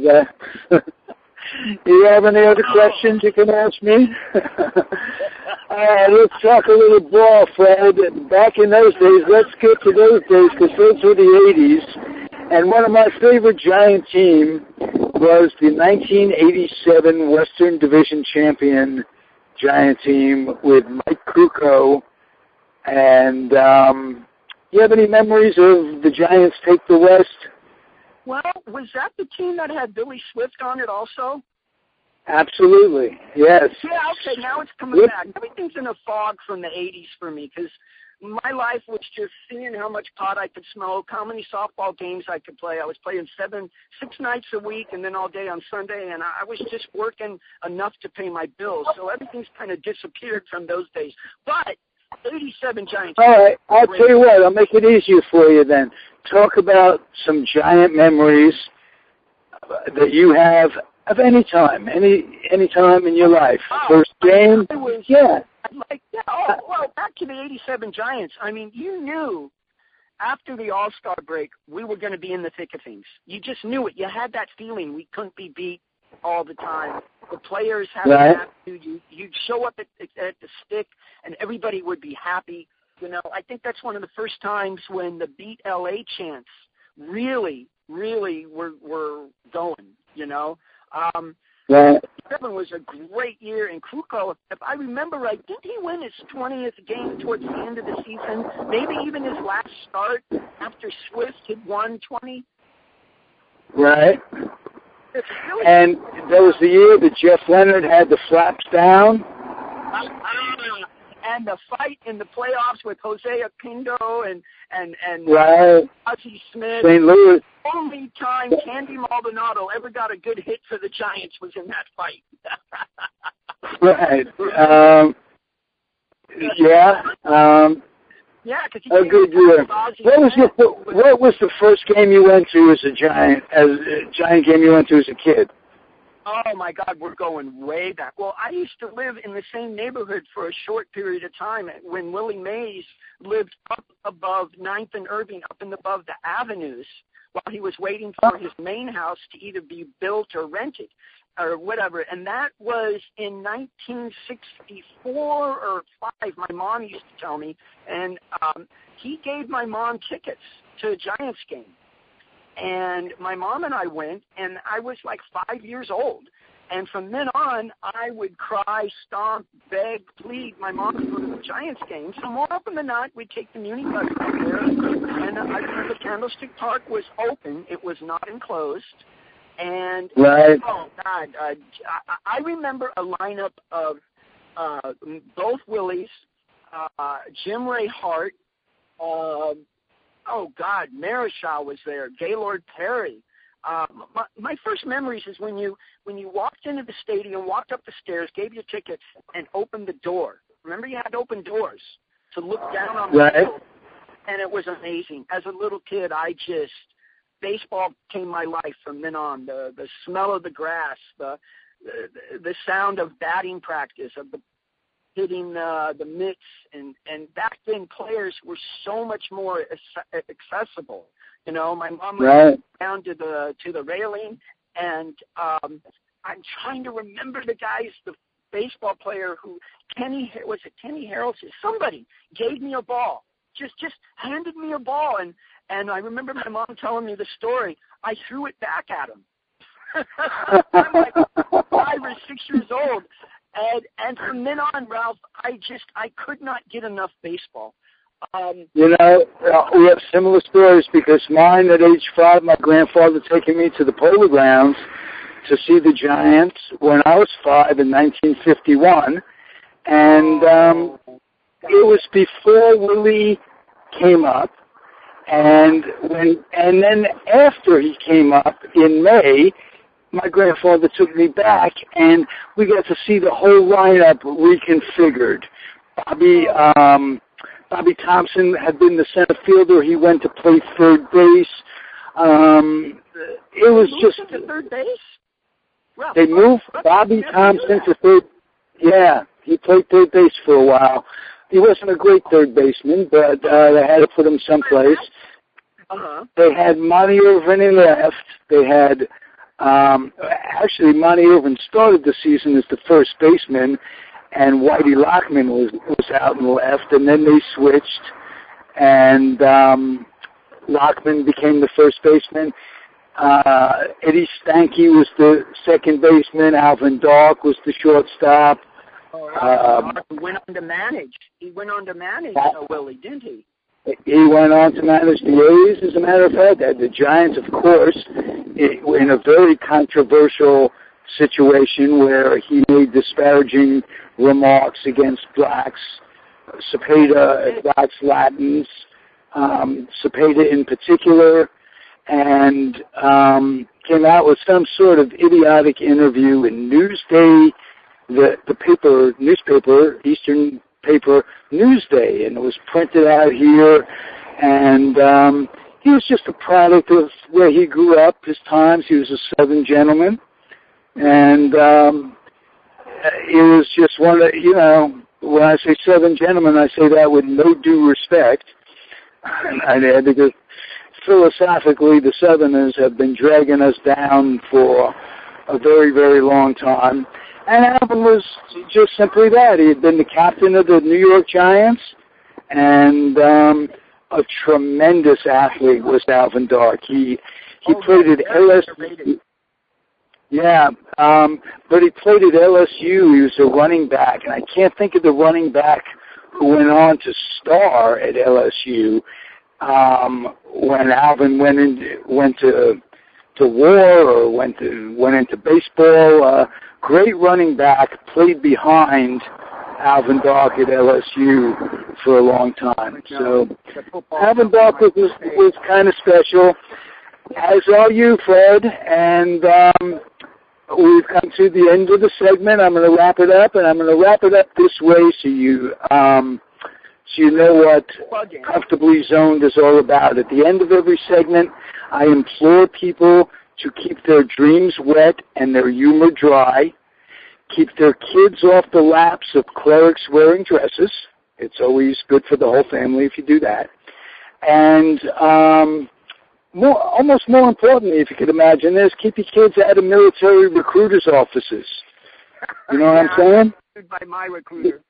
guy. Do you have any other questions you can ask me? Let's talk a little ball, Fred. Back in those days, let's get to those days, because those were the 80s. And one of my favorite Giant team was the 1987 Western Division champion Giant team with Mike Krukow. And you have any memories of the Giants take the West? Well, was that the team that had Billy Swift on it also? Absolutely, yes. Yeah, okay, now it's coming back. Everything's in a fog from the 80s for me, because my life was just seeing how much pot I could smoke, how many softball games I could play. I was playing 6 nights a week and then all day on Sunday, and I was just working enough to pay my bills. So everything's kind of disappeared from those days. But 87 Giants. All right, I'll tell you what, I'll make it easier for you then. Talk about some Giant memories that you have of any time, any time in your life. First game, back to the 87 Giants. I mean, you knew after the All-Star break we were going to be in the thick of things. You just knew it. You had that feeling we couldn't be beat all the time. The players had an attitude. You'd show up at the stick, and everybody would be happy. I think that's one of the first times when the Beat LA chants really, really were going, 7 was a great year, and Krukow, if I remember right, didn't he win his 20th game towards the end of the season? Maybe even his last start after Swift had won 20? Right. Really and that was the year that Jeff Leonard had the flaps down. And the fight in the playoffs with Jose Pindo and Ozzie Smith. St. Louis. Only time Candy Maldonado ever got a good hit for the Giants was in that fight. Right. Because a good year. What was the first game you went to as a Giant game you went to as a kid? Oh, my God, we're going way back. Well, I used to live in the same neighborhood for a short period of time when Willie Mays lived up above 9th and Irving, up and above the avenues, while he was waiting for his main house to either be built or rented or whatever. And that was in 1964 or 5, my mom used to tell me. And he gave my mom tickets to a Giants game. And my mom and I went, and I was like 5 years old. And from then on, I would cry, stomp, beg, plead my mom to go to the Giants game. So more often than not, we'd take the Muni bus out there. And I remember Candlestick Park was open. It was not enclosed. And, right. Oh, God, I remember a lineup of both Willies, Jim Ray Hart, oh, God, Marischal was there, Gaylord Perry. My first memories is when you walked into the stadium, walked up the stairs, gave your ticket, and opened the door. Remember, you had to open doors to look down on the field, and it was amazing. As a little kid, baseball became my life from then on. The smell of the grass, the sound of batting practice, of the hitting the mitts, and back then players were so much more accessible. You know, my mom went down to the railing, and I'm trying to remember the baseball player who Kenny Harrell? Somebody gave me a ball, just handed me a ball, and I remember my mom telling me the story. I threw it back at him. I'm like 5 or 6 years old, and from then on, Ralph, I could not get enough baseball. You know, we have similar stories because mine at age 5, my grandfather taking me to the Polo Grounds to see the Giants when I was 5 in 1951, and it was before Willie came up, and then after he came up in May, my grandfather took me back, and we got to see the whole lineup reconfigured. Bobby Thompson had been the center fielder. He went to play third base. It was just to third base. Well, they moved Bobby Thompson to third. Yeah, he played third base for a while. He wasn't a great third baseman, but they had to put him someplace. They had Monty Irvin in left. They had actually Monty Irvin started the season as the first baseman, and Whitey Lockman was out in left, and then they switched, and Lockman became the first baseman. Eddie Stanky was the second baseman. Alvin Dark was the shortstop. He went on to manage. He went on to manage Willie, didn't he? He went on to manage the A's, as a matter of fact. The Giants, of course, in a very controversial situation where he made disparaging remarks against blacks, Cepeda, blacks, Latins, Cepeda in particular, and came out with some sort of idiotic interview in Newsday, the newspaper, Eastern paper, Newsday, and it was printed out here, and he was just a product of where he grew up, his times. He was a Southern gentleman, and it was just one of, when I say Southern gentleman, I say that with no due respect, because philosophically the Southerners have been dragging us down for a very, very long time. And Alvin was just simply that. He had been the captain of the New York Giants, and a tremendous athlete was Alvin Dark. He played at LSU. Yeah, but he played at LSU. He was a running back, and I can't think of the running back who went on to star at LSU when Alvin went to war or went into baseball. Great running back, played behind Alvin Dark at LSU for a long time. So Alvin Dark was kind of special, as are you, Fred. And we've come to the end of the segment. I'm going to wrap it up, and I'm going to wrap it up this way so you know what Comfortably Zoned is all about. At the end of every segment, I implore people to keep their dreams wet and their humor dry, keep their kids off the laps of clerics wearing dresses. It's always good for the whole family if you do that. And almost more importantly, if you could imagine this, keep your kids out of military recruiters' offices. You know what I'm saying? By my recruiter.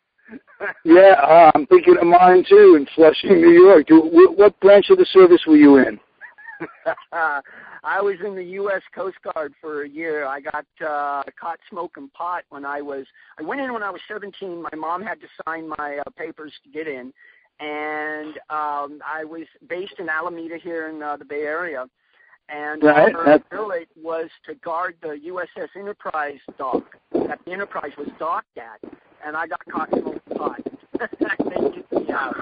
Yeah, I'm thinking of mine too in Flushing, New York. What branch of the service were you in? I was in the U.S. Coast Guard for a year. I got caught smoking pot when I went in when I was 17. My mom had to sign my papers to get in. And I was based in Alameda here in the Bay Area. And our billet was to guard the USS Enterprise dock that the Enterprise was docked at. And I got caught smoking pot. They kicked me out.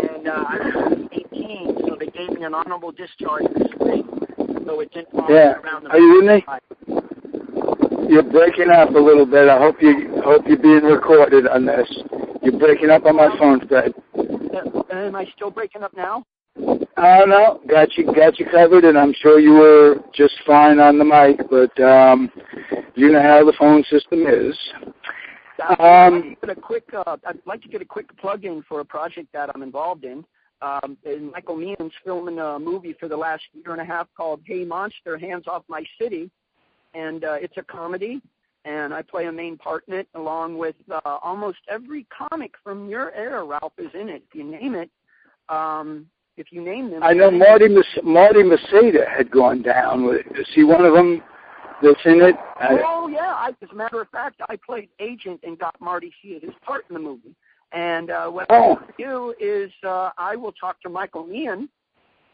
And I was 18, so they gave me an honorable discharge this week. So it didn't follow around the. Are you with me? You're breaking up a little bit. I hope you're being recorded on this. You're breaking up on my phone, Fred. Am I still breaking up now? No, got you covered, and I'm sure you were just fine on the mic, but you know how the phone system is. I'd like to get a quick plug-in for a project that I'm involved in. Michael Meehan's filming a movie for the last year and a half called Hey Monster, Hands Off My City, and it's a comedy, and I play a main part in it along with almost every comic from your era, Ralph, is in it. If you name it, if you name them. I know Marty Masada had gone down. Is he one of them that's in it? Oh, yeah. As a matter of fact, I played agent and got Marty Shea his part in the movie. And what I do is I will talk to Michael Meehan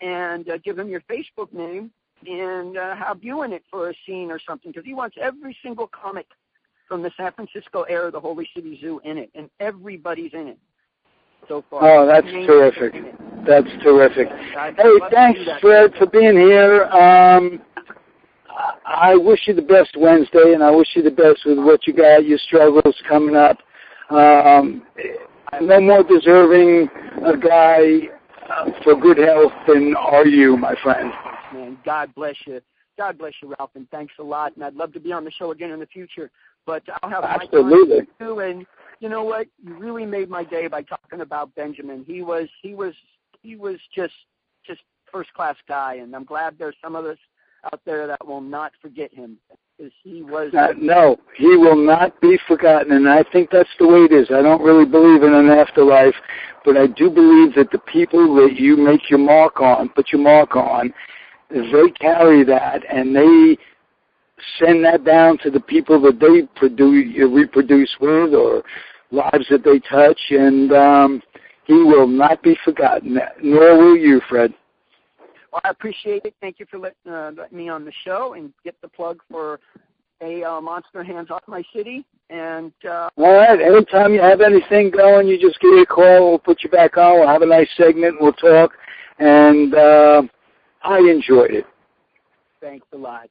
and give him your Facebook name and have you in it for a scene or something, because he wants every single comic from the San Francisco era, the Holy City Zoo, in it, and everybody's in it so far. Oh, that's terrific. That's terrific. Hey, thanks, Fred, for being here. I wish you the best Wednesday, and I wish you the best with what you got, your struggles coming up. No more deserving a guy for good health than are you, my friend. Man, God bless you. God bless you, Ralph, and thanks a lot. And I'd love to be on the show again in the future. But I'll have Mike on too. And you know what? You really made my day by talking about Benjamin. He was just first class guy, and I'm glad there's some of us out there that will not forget him. He was no, he will not be forgotten, and I think that's the way it is. I don't really believe in an afterlife, but I do believe that the people that you make your mark on, put your mark on, they carry that, and they send that down to the people that they reproduce with, or lives that they touch, and he will not be forgotten, nor will you, Fred. Well, I appreciate it. Thank you for letting me on the show and get the plug for a Monster Hands Off My City. And all right, anytime you have anything going, you just give me a call. We'll put you back on. We'll have a nice segment. We'll talk. And I enjoyed it. Thanks a lot.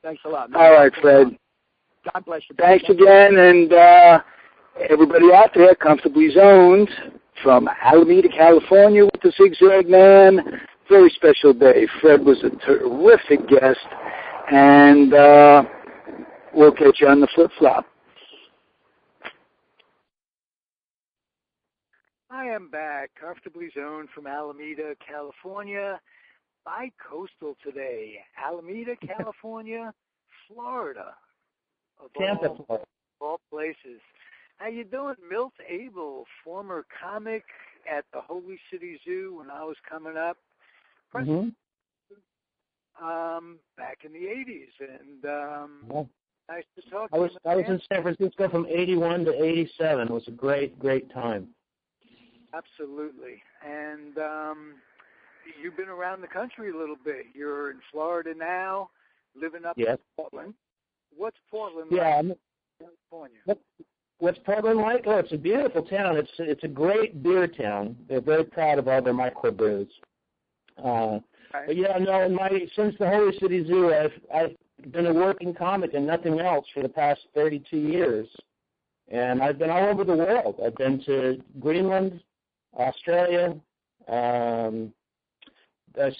Thanks a lot, man. All right, Fred. God bless you. Thanks again. And everybody out there, comfortably zoned from Alameda, California with the Zigzag Man. Very special day. Fred was a terrific guest, and we'll catch you on the flip-flop. I am back, comfortably zoned from Alameda, California, bi-coastal today. Alameda, California, Florida, of all places. How you doing, Milt Abel, former comic at the Holy City Zoo when I was coming up? Mm-hmm. Back in the 80s, and nice to talk to you. I was in San Francisco from 81 to 87. It was a great time. Absolutely. And you've been around the country a little bit. You're in Florida now, living up in Portland. What's Portland like? California. What's Portland like? Oh, it's a beautiful town. It's a great beer town. They're very proud of all their microbrews. But yeah, no, since the Holy City Zoo, I've been a working comic and nothing else for the past 32 years. And I've been all over the world. I've been to Greenland, Australia, I've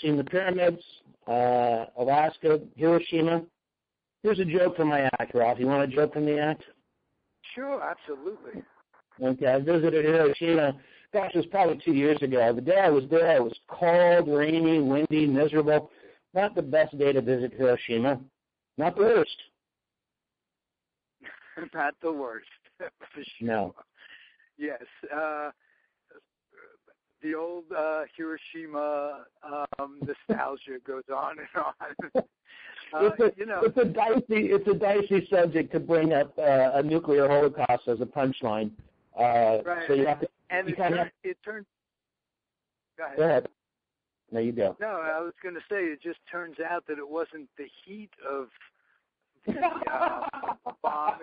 seen the pyramids, Alaska, Hiroshima. Here's a joke from my act, Ralph. You want a joke from the act? Sure, absolutely. Okay, I visited Hiroshima. Gosh, it was probably 2 years ago. The day I was there, it was cold, rainy, windy, miserable. Not the best day to visit Hiroshima. Not the worst. Not the worst, for sure. No. Yes. the old Hiroshima nostalgia goes on and on. It's a dicey subject to bring up a nuclear holocaust as a punchline. Right. So you have to. And it turns. Go ahead. There you go. No, I was going to say it just turns out that it wasn't the heat of the bomb.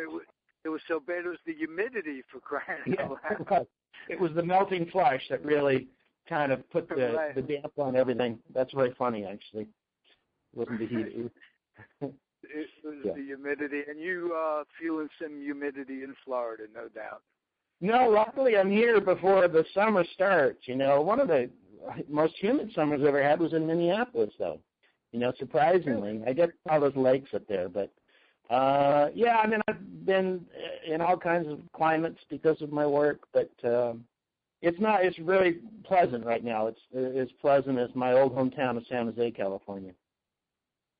It was so bad. It was the humidity, for crying out loud. It was the melting flesh that really kind of put the damp on everything. That's very funny, actually. It wasn't the heat. It was the humidity, and you feeling some humidity in Florida, no doubt. No, luckily I'm here before the summer starts. One of the most humid summers I ever had was in Minneapolis, though. Surprisingly. I get all those lakes up there, but I've been in all kinds of climates because of my work, but it's really pleasant right now. It's as pleasant as my old hometown of San Jose, California.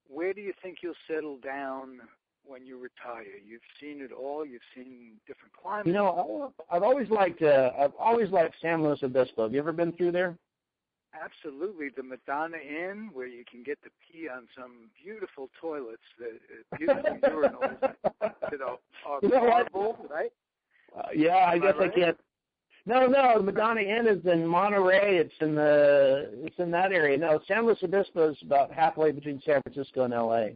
Where do you think you'll settle down when you retire? You've seen it all. You've seen different climates. I've always liked San Luis Obispo. Have you ever been through there? Absolutely. The Madonna Inn, where you can get to pee on some beautiful toilets, beautiful urinals, are marble, right? I guess I can't. No, the Madonna Inn is in Monterey. It's in that area. No, San Luis Obispo is about halfway between San Francisco and L.A.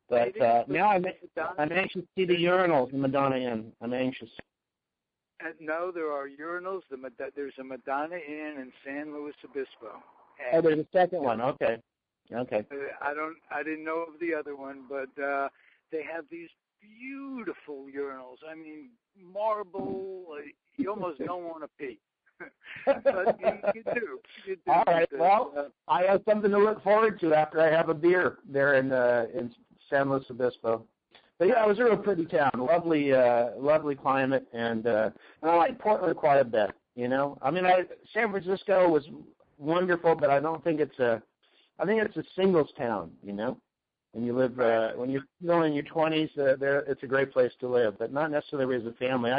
But now I'm anxious to see the urinals in Madonna Inn. I'm anxious. No, there are urinals. There's a Madonna Inn in San Luis Obispo. There's a second one. Okay. I didn't know of the other one, but they have these beautiful urinals. I mean, marble. You almost don't want to pee. But you do. All right. Well, I have something to look forward to after I have a beer there in San Luis Obispo. But yeah, it was a real pretty town, lovely climate, and I like Portland quite a bit. San Francisco was wonderful, but I think it's a singles town. When you live, when you're still in your 20s, it's a great place to live, but not necessarily raise a family.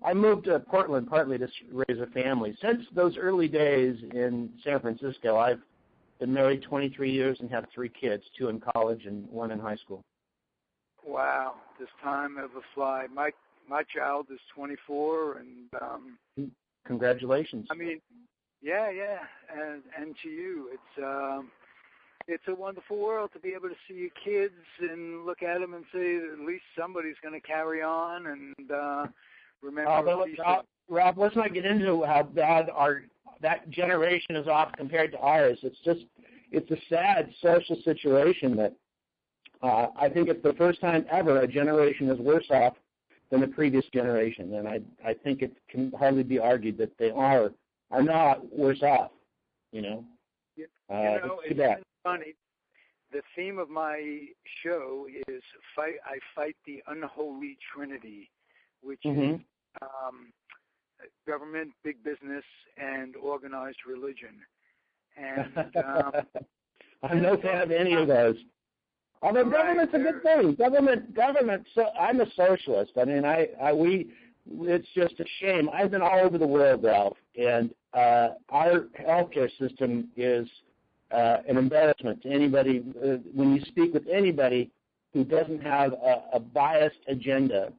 I moved to Portland partly to raise a family. Since those early days in San Francisco, I've been married 23 years and have 3 kids, 2 in college and 1 in high school. Wow, does time ever fly? My child is 24, and congratulations. I mean, yeah, and to you, it's a wonderful world to be able to see your kids and look at them and say at least somebody's going to carry on and remember. Rob, let's not get into how bad that generation is off compared to ours. It's a sad social situation that I think it's the first time ever a generation is worse off than the previous generation, and I think it can hardly be argued that they are not worse off. It's funny. The theme of my show is I fight the Un-Holy Trinity, which is government, big business, and organized religion. And I'm no fan of any of those. Although government's a good thing. Government. So I'm a socialist. I mean, it's just a shame. I've been all over the world, Ralph, and our healthcare system is an embarrassment to anybody. When you speak with anybody who doesn't have a biased agenda,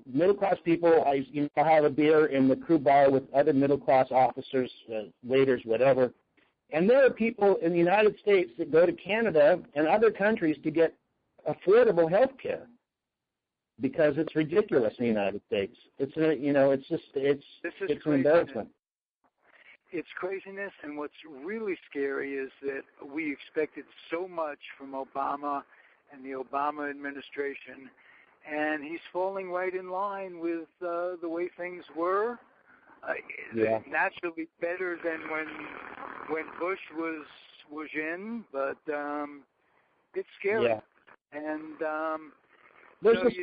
middle-class people, I'll have a beer in the crew bar with other middle-class officers, waiters, whatever. And there are people in the United States that go to Canada and other countries to get affordable health care because it's ridiculous in the United States. It's an embarrassment. It's craziness, and what's really scary is that we expected so much from Obama and the Obama administration, and he's falling right in line with the way things were. Naturally better than when Bush was in, but it's scary. Yeah. And there's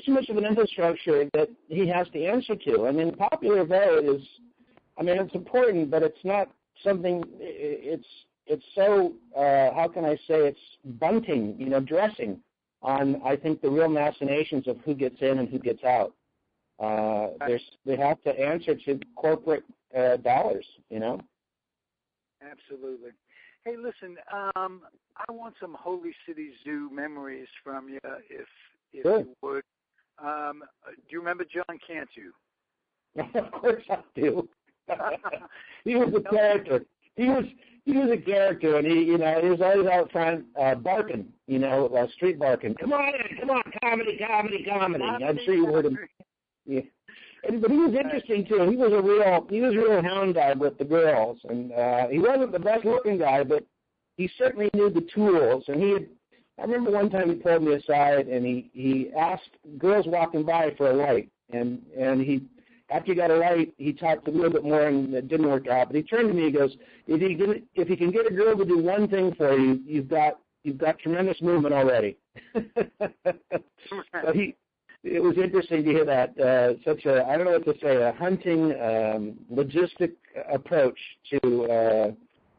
too much of an infrastructure that he has to answer to. I mean, popular vote is, it's important, but it's not something. It's so how can I say, it's bunting, dressing on, I think, the real machinations of who gets in and who gets out. They have to answer to corporate dollars, you know. Absolutely. Hey, listen, I want some Holy City Zoo memories from you, if Sure. you would. Do you remember John Cantu? Of course I do. He was a character. He was a character, and he was always out front barking, street barking. Come on, comedy. I'm sure you heard him. Yeah. But he was interesting too. He was a real hound dog with the girls, and he wasn't the best looking guy, but he certainly knew the tools. And I remember one time he pulled me aside and he asked girls walking by for a light, and he, after he got a light, he talked a little bit more and it didn't work out. But he turned to me and he goes, if you can get a girl to do one thing for you, you've got tremendous movement already. So it was interesting to hear that, I don't know what to say, a hunting, logistic approach to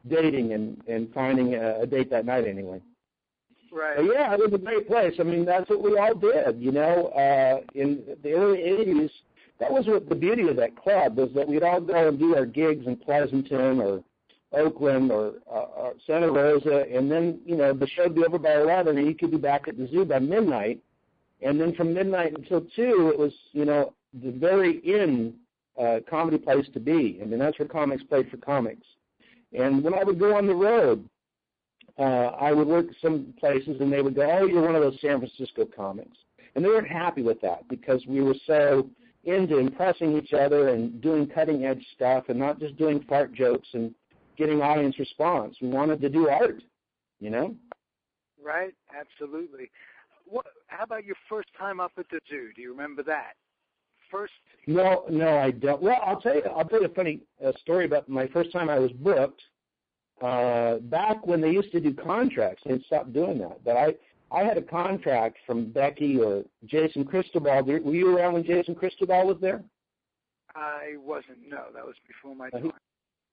dating and finding a date that night anyway. Right. But yeah, it was a great place. I mean, that's what we all did, in the early 80s. That was what the beauty of that club was, that we'd all go and do our gigs in Pleasanton or Oakland or Santa Rosa, and then, the show would be over by 11, and you could be back at the zoo by midnight. And then from midnight until 2, it was, the very comedy place to be. I mean, that's where comics played for comics. And when I would go on the road, I would work some places, and they would go, oh, you're one of those San Francisco comics. And they weren't happy with that because we were so into impressing each other and doing cutting-edge stuff and not just doing fart jokes and getting audience response. We wanted to do art, Right, absolutely. How about your first time up at the zoo? Do you remember that? First? No, I don't. Well, I'll tell you a funny story about my first time I was booked. Back when they used to do contracts, they stopped doing that. But I had a contract from Becky or Jason Cristobal. Were you around when Jason Cristobal was there? I wasn't. No, that was before my time.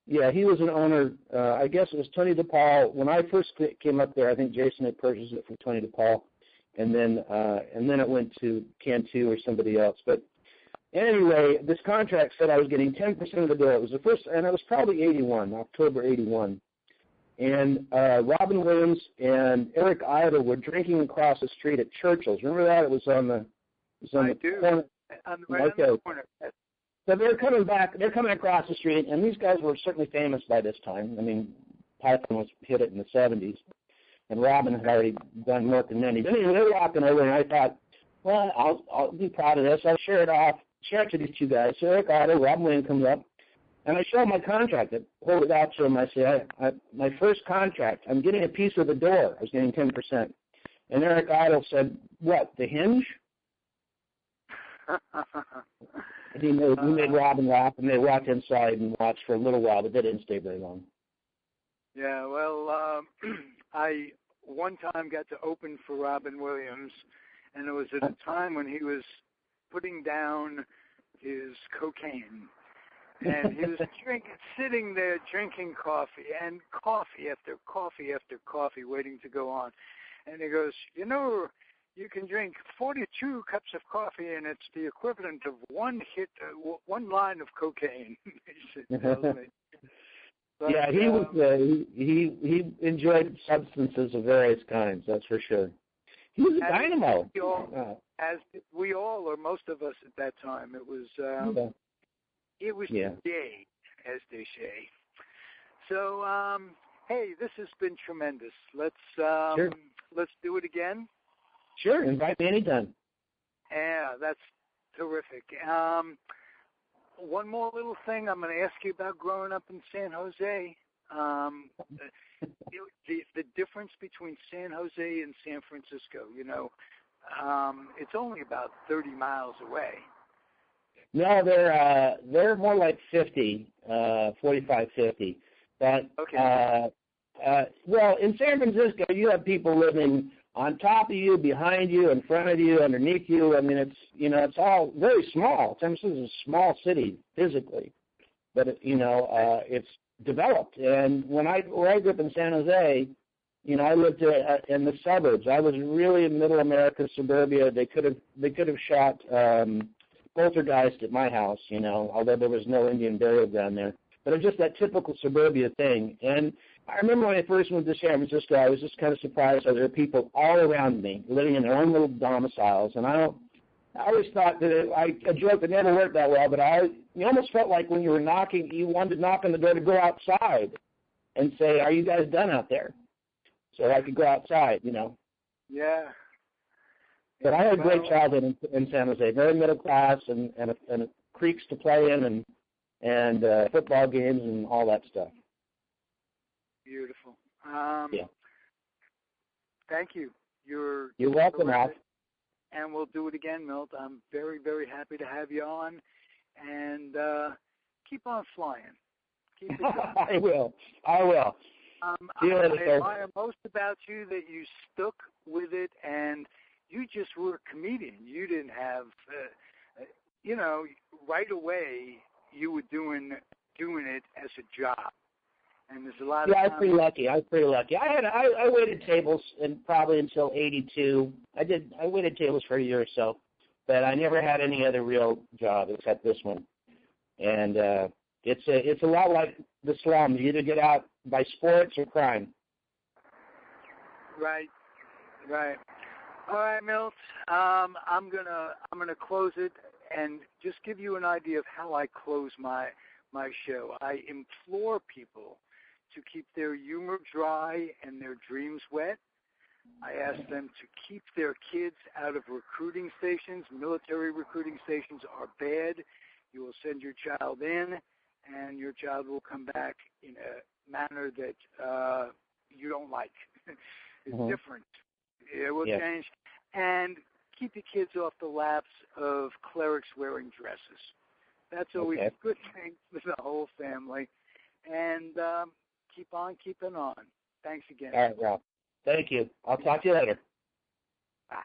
He was an owner. I guess it was Tony DePaul. When I first came up there, I think Jason had purchased it from Tony DePaul. And then it went to Cantu or somebody else. But anyway, this contract said I was getting 10% of the door. It was the first, and it was probably October 81. And Robin Williams and Eric Idle were drinking across the street at Churchill's. Remember that? It was on the corner. On the corner. So they're coming back. They're coming across the street, and these guys were certainly famous by this time. I mean, Python hit it in the 70s. And Robin had already done more than many. But anyway, they're walking over, and I thought, well, I'll be proud of this. I'll share it to these two guys. So Eric Idle, Robin Williams comes up, and I show my contract. I hold it out to him. I say, my first contract, I'm getting a piece of the door. I was getting 10%. And Eric Idle said, what, the hinge? And he made Robin laugh, and they walked inside and watched for a little while, but they didn't stay very long. Yeah, well, I one time got to open for Robin Williams, and it was at a time when he was putting down his cocaine. And he was sitting there drinking coffee, and coffee after coffee after coffee, waiting to go on. And he goes, you can drink 42 cups of coffee, and it's the equivalent of one line of cocaine. He said, But, yeah, he enjoyed substances of various kinds, that's for sure. He was a dynamo. As we all, or most of us at that time, it was the day, as they say. So, hey, this has been tremendous. Let's do it again. Sure, invite me anytime. Yeah, that's terrific. One more little thing I'm going to ask you about growing up in San Jose. The difference between San Jose and San Francisco, it's only about 30 miles away. No, they're more like 45, 50. But, okay. Well, in San Francisco, you have people living on top of you, behind you, in front of you, underneath you. I mean, it's all very small. San Francisco is a small city physically, but it's developed. And when I grew up in San Jose, I lived in the suburbs. I was really in middle America, suburbia. They could have shot poltergeist at my house, although there was no Indian burial ground there. But it's just that typical suburbia thing. And I remember when I first moved to San Francisco, I was just kind of surprised that there were people all around me living in their own little domiciles. And I always thought that a joke that never worked that well, but you almost felt like when you were knocking, you wanted to knock on the door to go outside and say, "Are you guys done out there?" So I could go outside, Yeah. But I had a great childhood in San Jose, very middle class, and creeks to play in, and football games and all that stuff. Beautiful. Yeah. Thank you. You're welcome, Ralph. And we'll do it again, Milt. I'm very, very happy to have you on. And keep on flying. Keep it going. I will. See you later, sir. I admire most about you that you stuck with it, and you just were a comedian. You didn't have, right away you were doing it as a job. And there's a lot of I was pretty lucky. I waited tables and probably until 82. I waited tables for a year or so, but I never had any other real job except this one. And it's a lot like the slums. You either get out by sports or crime. Right. All right, Milt. I'm gonna close it and just give you an idea of how I close my show. I implore people to keep their humor dry and their dreams wet. I ask them to keep their kids out of recruiting stations. Military recruiting stations are bad. You will send your child in, and your child will come back in a manner that you don't like. It's different. It will change. And keep your kids off the laps of clerics wearing dresses. That's always a good thing for the whole family. And keep on keeping on. Thanks again. All right, Ralph. Thank you. I'll talk to you later. Bye.